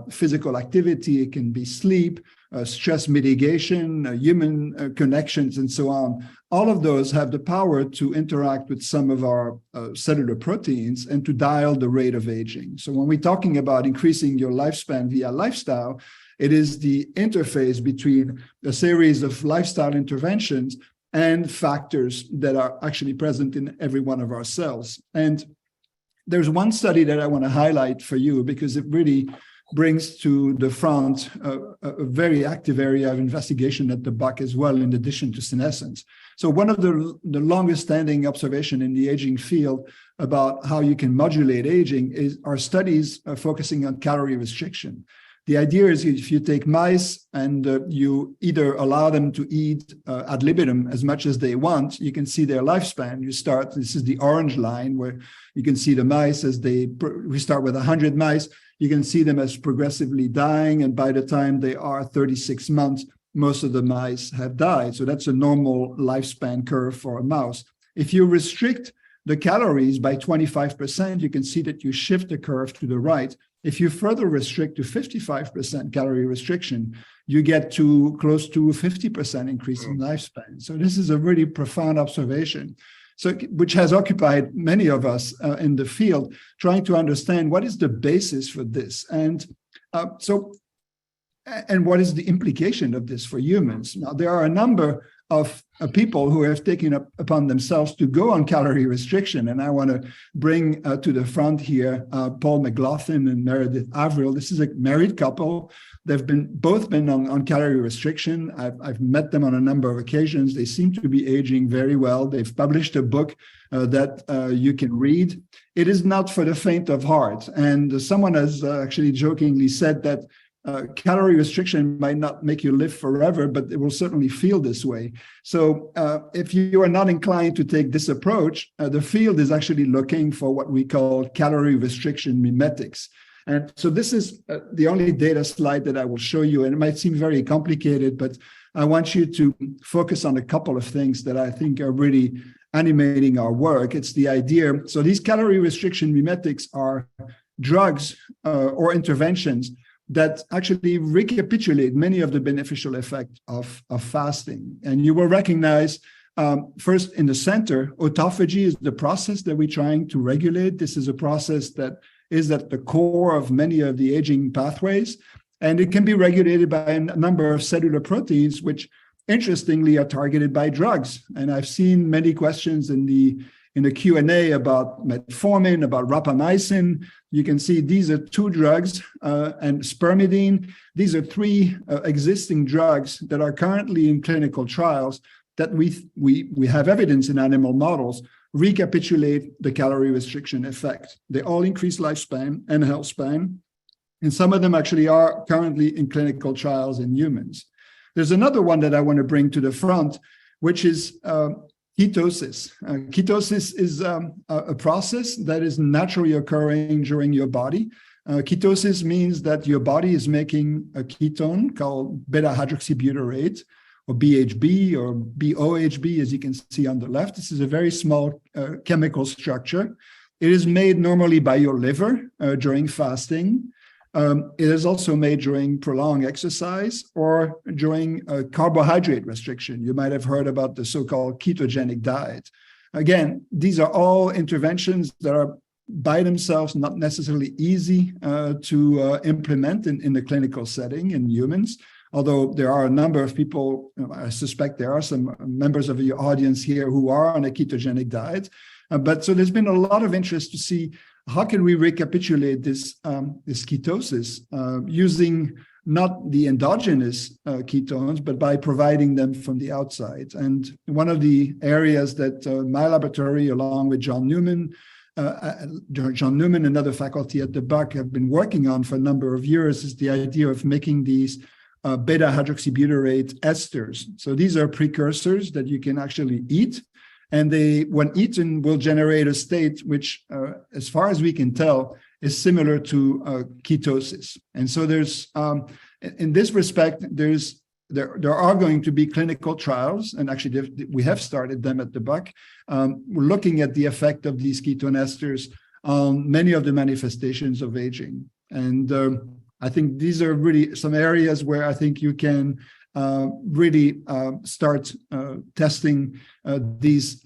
physical activity, it can be sleep, stress mitigation, human connections, and so on. All of those have the power to interact with some of our cellular proteins and to dial the rate of aging. So when we're talking about increasing your lifespan via lifestyle, it is the interface between a series of lifestyle interventions and factors that are actually present in every one of our cells. And there's one study that I want to highlight for you, because it really brings to the front a very active area of investigation at the Buck as well, in addition to senescence. So one of the longest standing observation in the aging field about how you can modulate aging are studies focusing on calorie restriction. The idea is, if you take mice and you either allow them to eat ad libitum as much as they want, you can see their lifespan. This is the orange line, where you can see the mice as we start with 100 mice. You can see them as progressively dying, and by the time they are 36 months, most of the mice have died. So that's a normal lifespan curve for a mouse. If you restrict the calories by 25%, you can see that you shift the curve to the right. If you further restrict to 55% calorie restriction, you get to close to 50% increase in lifespan. So this is a really profound observation, which has occupied many of us in the field, trying to understand what is the basis for this, and what is the implication of this for humans. Now, there are a number of people who have taken upon themselves to go on calorie restriction. And I want to bring to the front here Paul McLaughlin and Meredith Averill. This is a married couple. They've both been on calorie restriction. I've met them on a number of occasions. They seem to be aging very well. They've published a book that you can read. It is not for the faint of heart. And someone has actually jokingly said that calorie restriction might not make you live forever, but it will certainly feel this way. So if you are not inclined to take this approach, the field is actually looking for what we call calorie restriction mimetics. And so this is the only data slide that I will show you, and it might seem very complicated, but I want you to focus on a couple of things that I think are really animating our work. It's the idea. So these calorie restriction mimetics are drugs or interventions that actually recapitulate many of the beneficial effects of fasting. And you will recognize first in the center, autophagy is the process that we're trying to regulate. This is a process that is at the core of many of the aging pathways. And it can be regulated by a number of cellular proteins, which interestingly are targeted by drugs. And I've seen many questions in the Q&A about metformin, about rapamycin. You can see these are two drugs, and spermidine. These are three existing drugs that are currently in clinical trials that we have evidence in animal models recapitulate the calorie restriction effect. They all increase lifespan and health span, and some of them actually are currently in clinical trials in humans. There's another one that I want to bring to the front, which is ketosis. Ketosis is a process that is naturally occurring during your body. Ketosis means that your body is making a ketone called beta-hydroxybutyrate, or BHB, or BOHB, as you can see on the left. This is a very small chemical structure. It is made normally by your liver during fasting. It is also made during prolonged exercise or during carbohydrate restriction. You might have heard about the so-called ketogenic diet. Again, these are all interventions that are by themselves not necessarily easy to implement in the clinical setting in humans, although there are a number of people, I suspect there are some members of your audience here who are on a ketogenic diet. But so there's been a lot of interest to see how can we recapitulate this ketosis using not the endogenous ketones, but by providing them from the outside. And one of the areas that my laboratory, along with John Newman, another faculty at the Buck, have been working on for a number of years is the idea of making these beta-hydroxybutyrate esters. So these are precursors that you can actually eat. And they, when eaten, will generate a state which, as far as we can tell, is similar to ketosis. And so there's, in this respect, there are going to be clinical trials, and actually we have started them at the Buck. We're looking at the effect of these ketone esters on many of the manifestations of aging. And I think these are really some areas where I think you can really start testing these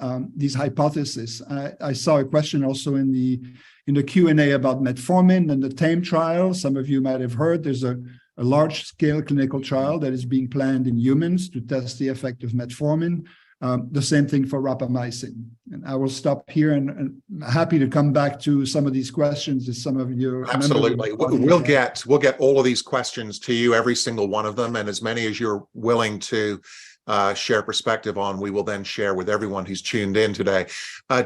hypotheses. I saw a question also in the Q&A about metformin and the TAME trial. Some of you might have heard there's a large-scale clinical trial that is being planned in humans to test the effect of metformin. The same thing for rapamycin. And I will stop here and happy to come back to some of these questions as some of you. Absolutely. We'll get all of these questions to you, every single one of them, and as many as you're willing to share perspective on, we will then share with everyone who's tuned in today.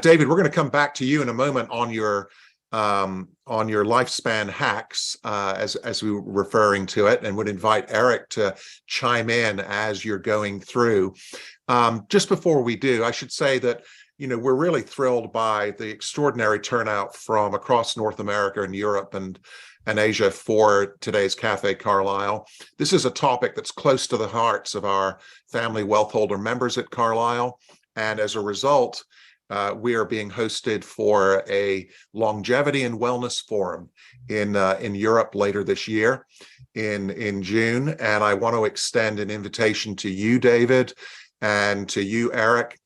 David, we're going to come back to you in a moment on your lifespan hacks, as we were referring to it, and would invite Eric to chime in as you're going through. Just before we do, I should say that, we're really thrilled by the extraordinary turnout from across North America and Europe and Asia for today's Cafe Carlyle. This is a topic that's close to the hearts of our family wealth holder members at Carlyle. And as a result, we are being hosted for a longevity and wellness forum in Europe later this year in June. And I want to extend an invitation to you, David, and to you, Eric.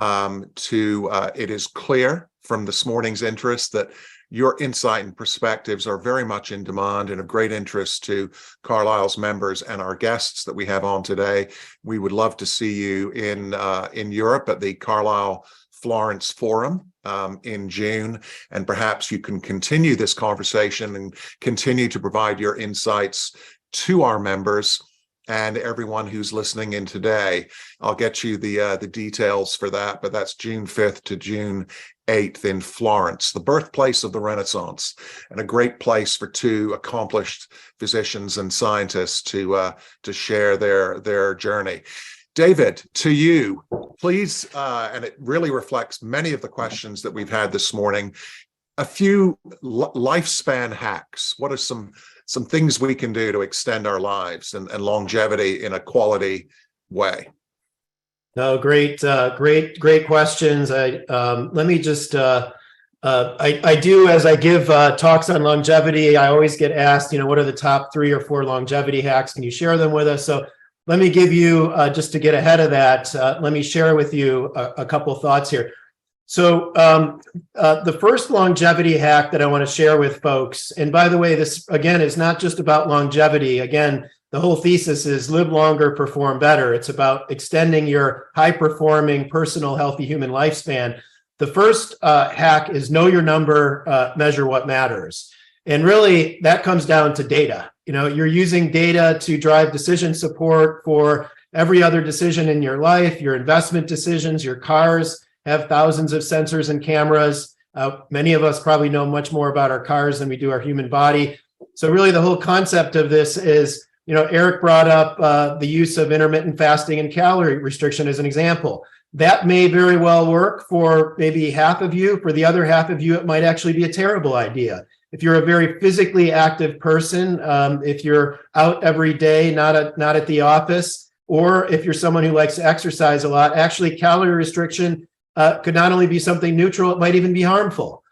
It is clear from this morning's interest that your insight and perspectives are very much in demand and of great interest to Carlyle's members and our guests that we have on today. We would love to see you in Europe at the Carlyle Florence Forum in June, and perhaps you can continue this conversation and continue to provide your insights to our members and everyone who's listening in today. I'll get you the details for that, but that's June 5th to June 8th in Florence, the birthplace of the Renaissance, and a great place for two accomplished physicians and scientists to share their journey. David, to you, please, and it really reflects many of the questions that we've had this morning, a few lifespan hacks. What are some things we can do to extend our lives and longevity in a quality way? No, great questions. Let me just, I do, as I give talks on longevity, I always get asked, what are the top 3 or 4 longevity hacks? Can you share them with us? So let me give you, just to get ahead of that, let me share with you a couple thoughts here. So the first longevity hack that I want to share with folks, and by the way, this again is not just about longevity. Again, the whole thesis is live longer, perform better. It's about extending your high-performing, personal, healthy human lifespan. The first hack is know your number, measure what matters. And really, that comes down to data. You're using data to drive decision support for every other decision in your life, your investment decisions. Your cars have thousands of sensors and cameras. Many of us probably know much more about our cars than we do our human body. So really, the whole concept of this is, Eric brought up the use of intermittent fasting and calorie restriction as an example. That may very well work for maybe half of you. For the other half of you, it might actually be a terrible idea. If you're a very physically active person, if you're out every day, not at the office, or if you're someone who likes to exercise a lot, actually calorie restriction could not only be something neutral, it might even be harmful.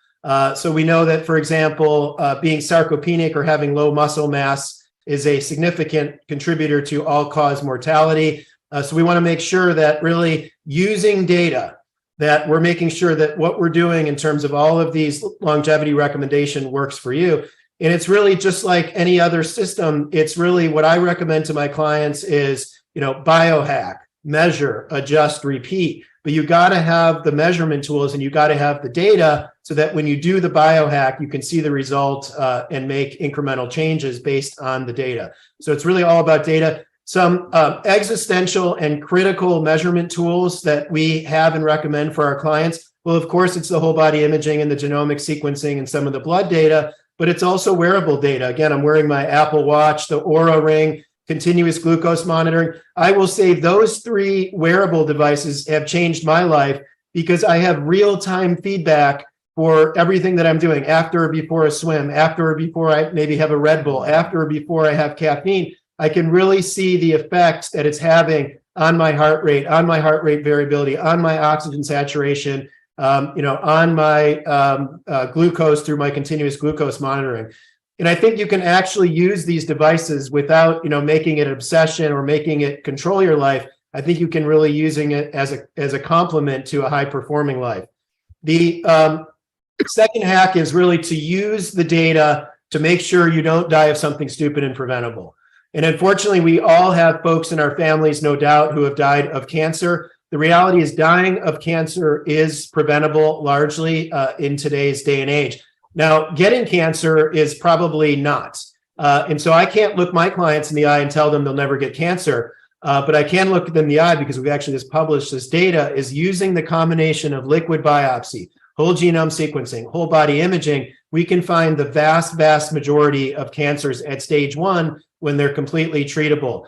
So we know that, for example, being sarcopenic or having low muscle mass is a significant contributor to all-cause mortality. So we want to make sure that really using data, that we're making sure that what we're doing in terms of all of these longevity recommendation works for you. And it's really just like any other system. It's really what I recommend to my clients is, biohack, measure, adjust, repeat. But you got to have the measurement tools and you got to have the data so that when you do the biohack, you can see the result and make incremental changes based on the data. So it's really all about data. Some existential and critical measurement tools that we have and recommend for our clients. Well, of course, it's the whole body imaging and the genomic sequencing and some of the blood data, but it's also wearable data. Again, I'm wearing my Apple Watch, the Oura Ring, continuous glucose monitoring. I will say those 3 wearable devices have changed my life because I have real-time feedback for everything that I'm doing after or before a swim, after or before I maybe have a Red Bull, after or before I have caffeine. I can really see the effects that it's having on my heart rate variability, on my oxygen saturation, on my glucose through my continuous glucose monitoring. And I think you can actually use these devices without, making it an obsession or making it control your life. I think you can really using it as a complement to a high performing life. The second hack is really to use the data to make sure you don't die of something stupid and preventable. And unfortunately, we all have folks in our families, no doubt, who have died of cancer. The reality is dying of cancer is preventable largely in today's day and age. Now, getting cancer is probably not. And so I can't look my clients in the eye and tell them they'll never get cancer. But I can look them in the eye because we've actually just published this data is using the combination of liquid biopsy, whole genome sequencing, whole body imaging. We can find the vast majority of cancers at stage 1 when they're completely treatable.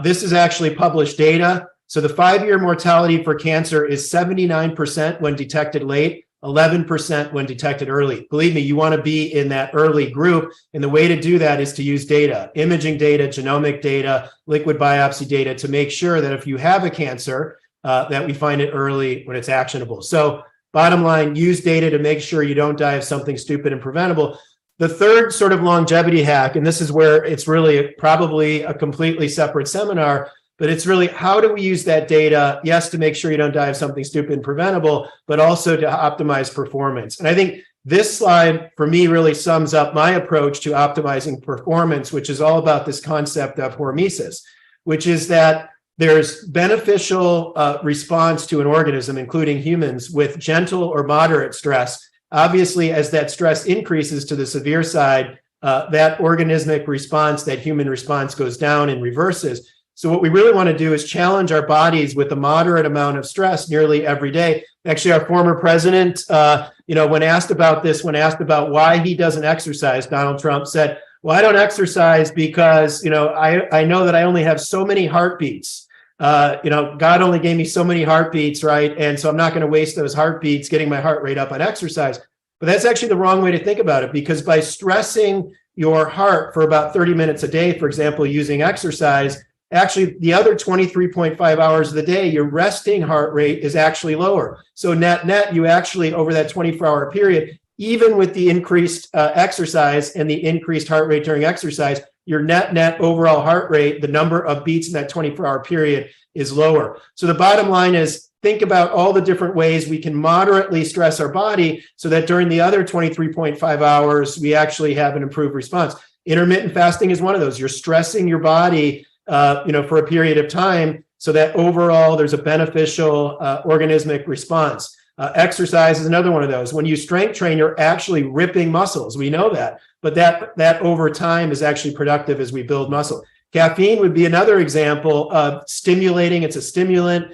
This is actually published data. So the 5-year mortality for cancer is 79% when detected late, 11% when detected early. Believe me, you want to be in that early group. And the way to do that is to use data, imaging data, genomic data, liquid biopsy data to make sure that if you have a cancer, that we find it early when it's actionable. So bottom line, use data to make sure you don't die of something stupid and preventable. The third sort of longevity hack, and this is where it's really probably a completely separate seminar, but it's really how do we use that data, yes, to make sure you don't die of something stupid and preventable, but also to optimize performance. And I think This slide, for me, really sums up my approach to optimizing performance, which is all about this concept of hormesis, which is that there's beneficial response to an organism, including humans, with gentle or moderate stress. Obviously, as that stress increases to the severe side, that organismic response, that human response goes down and reverses. So what we really want to do is challenge our bodies with a moderate amount of stress nearly every day. Actually, our former president, when asked about why he doesn't exercise, Donald Trump said, well, I don't exercise because, I know that I only have so many heartbeats. God only gave me so many heartbeats, right? And so I'm not going to waste those heartbeats getting my heart rate up on exercise. But that's actually the wrong way to think about it, because by stressing your heart for about 30 minutes a day, for example, using exercise, actually the other 23.5 hours of the day, your resting heart rate is actually lower. So net, you actually, over that 24-hour period, even with the increased exercise and the increased heart rate during exercise, your net overall heart rate, the number of beats in that 24-hour period, is lower. So the bottom line is, think about all the different ways we can moderately stress our body so that during the other 23.5 hours, we actually have an improved response. Intermittent fasting is one of those. You're stressing your body for a period of time so that overall there's a beneficial organismic response. Exercise is another one of those. When you strength train, you're actually ripping muscles. We know that, but that over time is actually productive as we build muscle. Caffeine would be another example of stimulating. It's a stimulant.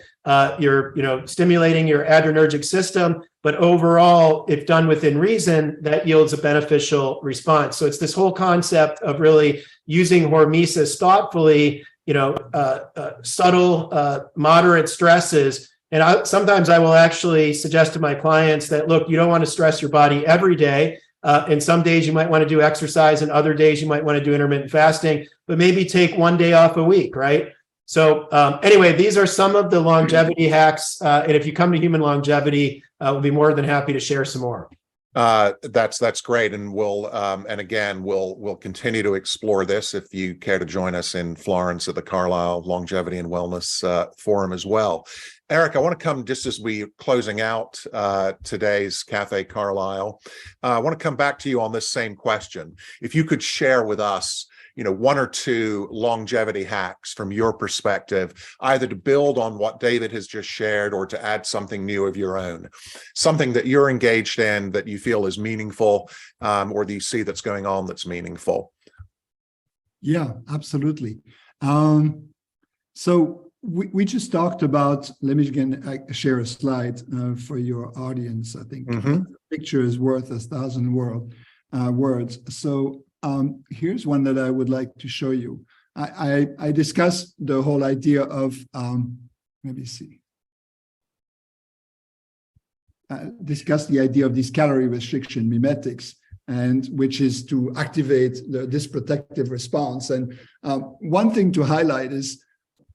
You're stimulating your adrenergic system, but overall, if done within reason, that yields a beneficial response. So it's this whole concept of really using hormesis thoughtfully, subtle, moderate stresses. And sometimes I will actually suggest to my clients that, look, you don't want to stress your body every day. And some days you might want to do exercise, and other days you might want to do intermittent fasting, but maybe take one day off a week, right? So anyway, these are some of the longevity hacks. And if you come to Human Longevity, we'll be more than happy to share some more. That's great. And we'll continue to explore this if you care to join us in Florence at the Carlyle Longevity and Wellness Forum as well. Eric, I want to come, just as we're closing out today's Cafe Carlyle, I want to come back to you on this same question. If you could share with us, one or two longevity hacks from your perspective, either to build on what David has just shared or to add something new of your own, something that you're engaged in that you feel is meaningful, or do you see that's going on that's meaningful? Yeah, absolutely. So we just talked about, let me again share a slide for your audience. I think a picture is worth 1,000 words. So here's one that I would like to show you. I discussed the whole idea of, discussed the idea of these calorie restriction mimetics, and which is to activate this protective response. And one thing to highlight is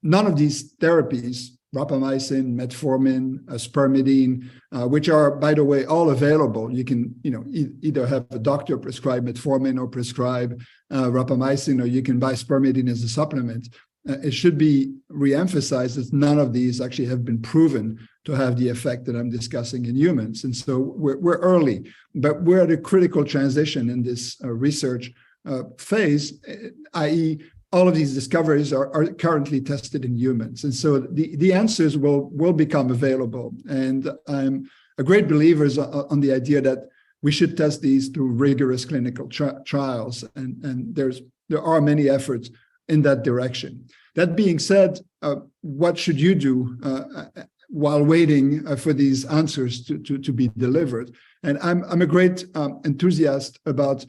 none of these therapies, rapamycin, metformin, spermidine, which are, by the way, all available. You can, either have a doctor prescribe metformin or prescribe rapamycin, or you can buy spermidine as a supplement. It should be reemphasized that none of these actually have been proven to have the effect that I'm discussing in humans. And so we're early, but we're at a critical transition in this research phase, i.e., all of these discoveries are currently tested in humans. And so the answers will become available. And I'm a great believer on the idea that we should test these through rigorous clinical trials. And there are many efforts in that direction. That being said, what should you do while waiting for these answers to be delivered? And I'm a great enthusiast about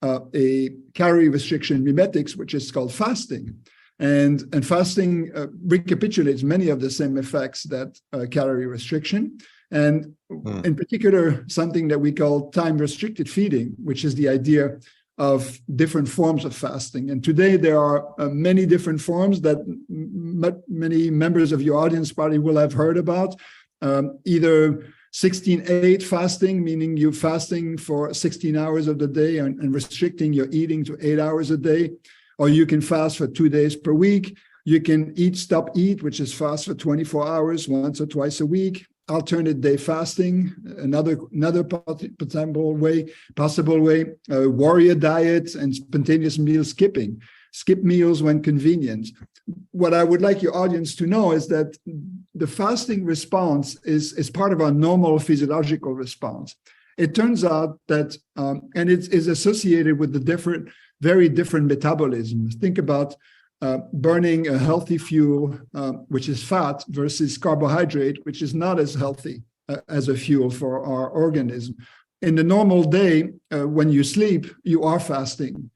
a calorie restriction mimetics, which is called fasting. And fasting recapitulates many of the same effects that calorie restriction. And in particular, something that we call time-restricted feeding, which is the idea of different forms of fasting. And today there are many different forms that many members of your audience probably will have heard about, either 16-8 fasting, meaning you're fasting for 16 hours of the day and restricting your eating to 8 hours a day, or you can fast for 2 days per week. You can stop eat, which is fast for 24 hours once or twice a week. alternate day fasting, another possible way, warrior diet, and spontaneous meal skipping. Skip meals when convenient. What I would like your audience to know is that the fasting response is part of our normal physiological response. It turns out that, and it is associated with the very different metabolisms. Think about burning a healthy fuel, which is fat, versus carbohydrate, which is not as healthy as a fuel for our organism. In the normal day, when you sleep, you are fasting.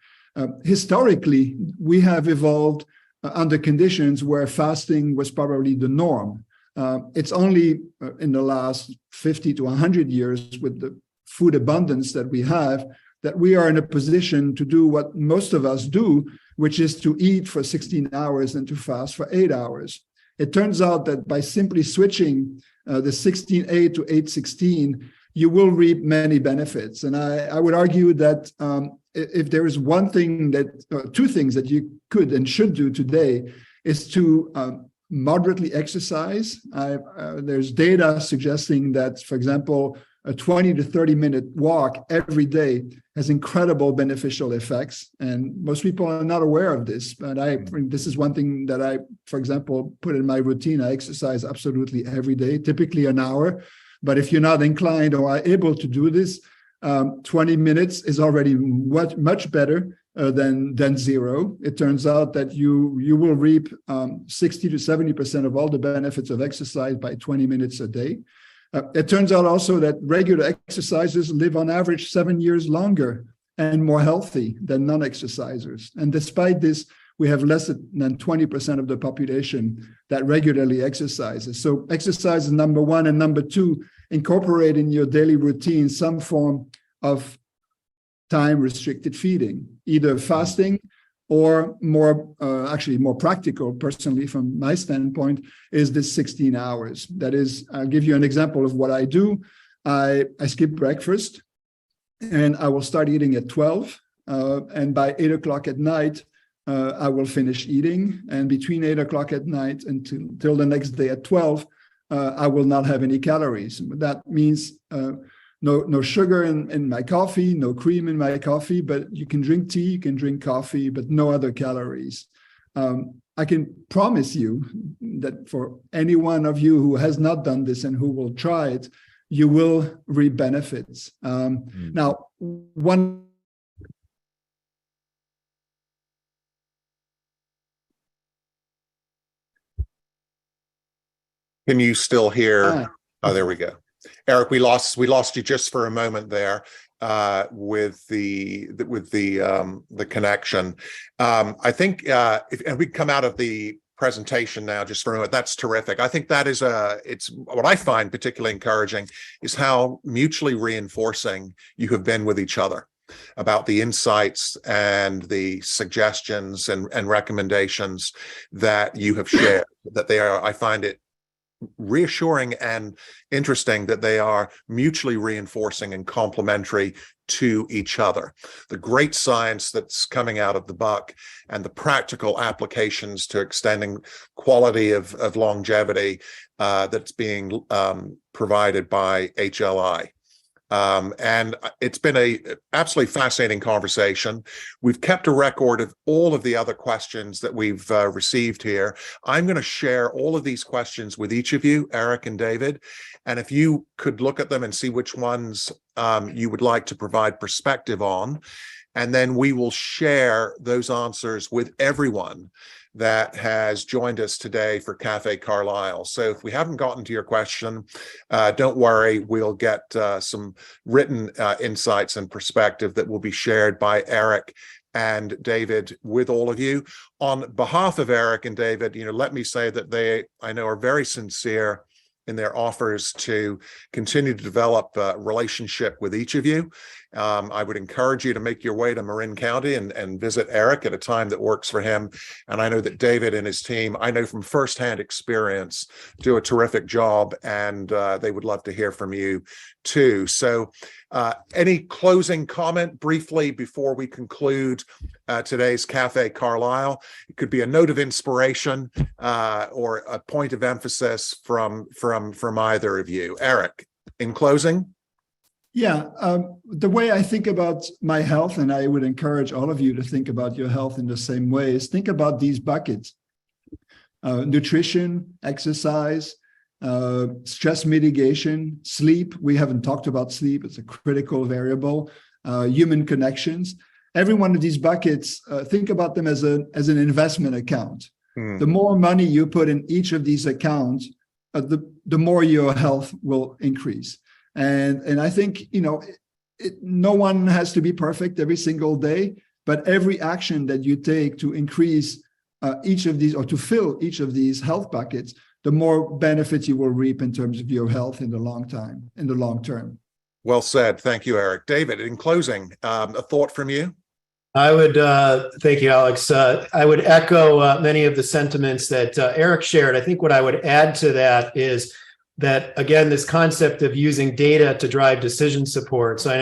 Historically, we have evolved under conditions where fasting was probably the norm. It's only in the last 50 to 100 years, with the food abundance that we have, that we are in a position to do what most of us do, which is to eat for 16 hours and to fast for 8 hours. It turns out that by simply switching the 16-8 to 8-16, you will reap many benefits. And I would argue that if there is one thing two things that you could and should do today, is to moderately exercise. There's data suggesting that, for example, a 20 to 30-minute walk every day has incredible beneficial effects. And most people are not aware of this, but this is one thing that I, for example, put in my routine. I exercise absolutely every day, typically an hour. But if you're not inclined or are able to do this, 20 minutes is already much better than zero. It turns out that you will reap 60 to 70% of all the benefits of exercise by 20 minutes a day. It turns out also that regular exercisers live on average 7 years longer and more healthy than non-exercisers. And despite this, we have less than 20% of the population that regularly exercises. So exercise is number one. And number two, incorporate in your daily routine some form of time-restricted feeding, either fasting or more practical, personally, from my standpoint, is this 16 hours. That is, I'll give you an example of what I do. I skip breakfast, and I will start eating at 12. And by 8 o'clock at night, I will finish eating. And between 8 o'clock at night until the next day at 12, I will not have any calories. That means no sugar in my coffee, no cream in my coffee, but you can drink tea, you can drink coffee, but no other calories. I can promise you that for any one of you who has not done this and who will try it, you will reap benefits. Now, one. Can you still hear? Oh, there we go. Eric, we lost you just for a moment there with the connection. I think if we come out of the presentation now just for a moment, that's terrific. I think that is it's what I find particularly encouraging is how mutually reinforcing you have been with each other about the insights and the suggestions and recommendations that you have shared. That they are, I find it reassuring and interesting that they are mutually reinforcing and complementary to each other. The great science that's coming out of the buck and the practical applications to extending quality of longevity that's being provided by HLI. And it's been a absolutely fascinating conversation. We've kept a record of all of the other questions that we've received here. I'm going to share all of these questions with each of you, Eric and David. And if you could look at them and see which ones you would like to provide perspective on, and then we will share those answers with everyone that has joined us today for Cafe Carlyle. So if we haven't gotten to your question, don't worry, we'll get some written insights and perspective that will be shared by Eric and David with all of you. On behalf of Eric and David, let me say that they, I know, are very sincere in their offers to continue to develop a relationship with each of you I would encourage you to make your way to Marin County and visit Eric at a time that works for him. And I know that David and his team, I know from firsthand experience, do a terrific job, and they would love to hear from you too. So any closing comment briefly before we conclude today's Cafe Carlyle? It could be a note of inspiration or a point of emphasis from either of you. Eric, in closing? Yeah, the way I think about my health, and I would encourage all of you to think about your health in the same way, is think about these buckets: nutrition, exercise, stress mitigation, sleep. We haven't talked about sleep. It's a critical variable. Human connections. Every one of these buckets, think about them as an investment account. The more money you put in each of these accounts, the more your health will increase. And I think, no one has to be perfect every single day, but every action that you take to increase each of these, or to fill each of these health buckets, the more benefits you will reap in terms of your health in the long term. Well said. Thank you, Eric. David, in closing, a thought from you? I would, thank you, Alex. I would echo many of the sentiments that Eric shared. I think what I would add to that is that, again, this concept of using data to drive decision support. So I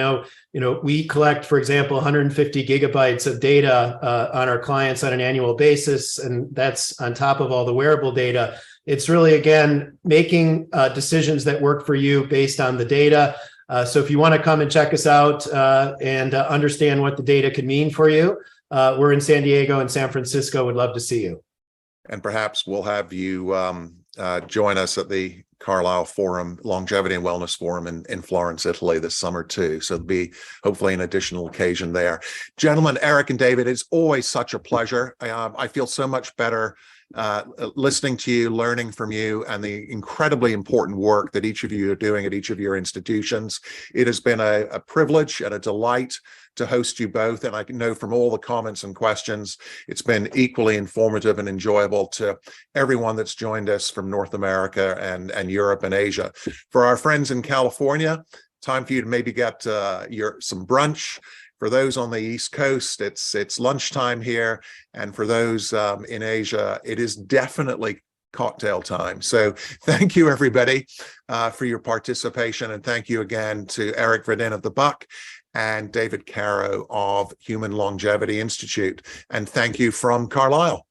know, we collect, for example, 150 gigabytes of data on our clients on an annual basis, and that's on top of all the wearable data. It's really, again, making decisions that work for you based on the data. So if you want to come and check us out and understand what the data could mean for you, we're in San Diego and San Francisco. Would love to see you. And perhaps we'll have you join us at the Carlyle Forum, Longevity and Wellness Forum in Florence, Italy this summer too. So there'll be hopefully an additional occasion there. Gentlemen, Eric and David, it's always such a pleasure. I feel so much better listening to you, learning from you, and the incredibly important work that each of you are doing at each of your institutions. It has been a privilege and a delight to host you both. And I know from all the comments and questions, it's been equally informative and enjoyable to everyone that's joined us from North America and Europe and Asia. For our friends in California, time for you to maybe get some brunch. For those on the East Coast, it's lunchtime here. And for those in Asia, it is definitely cocktail time. So thank you, everybody, for your participation. And thank you again to Eric Verdin of the Buck and David Karow of Human Longevity Institute. And thank you from Carlyle.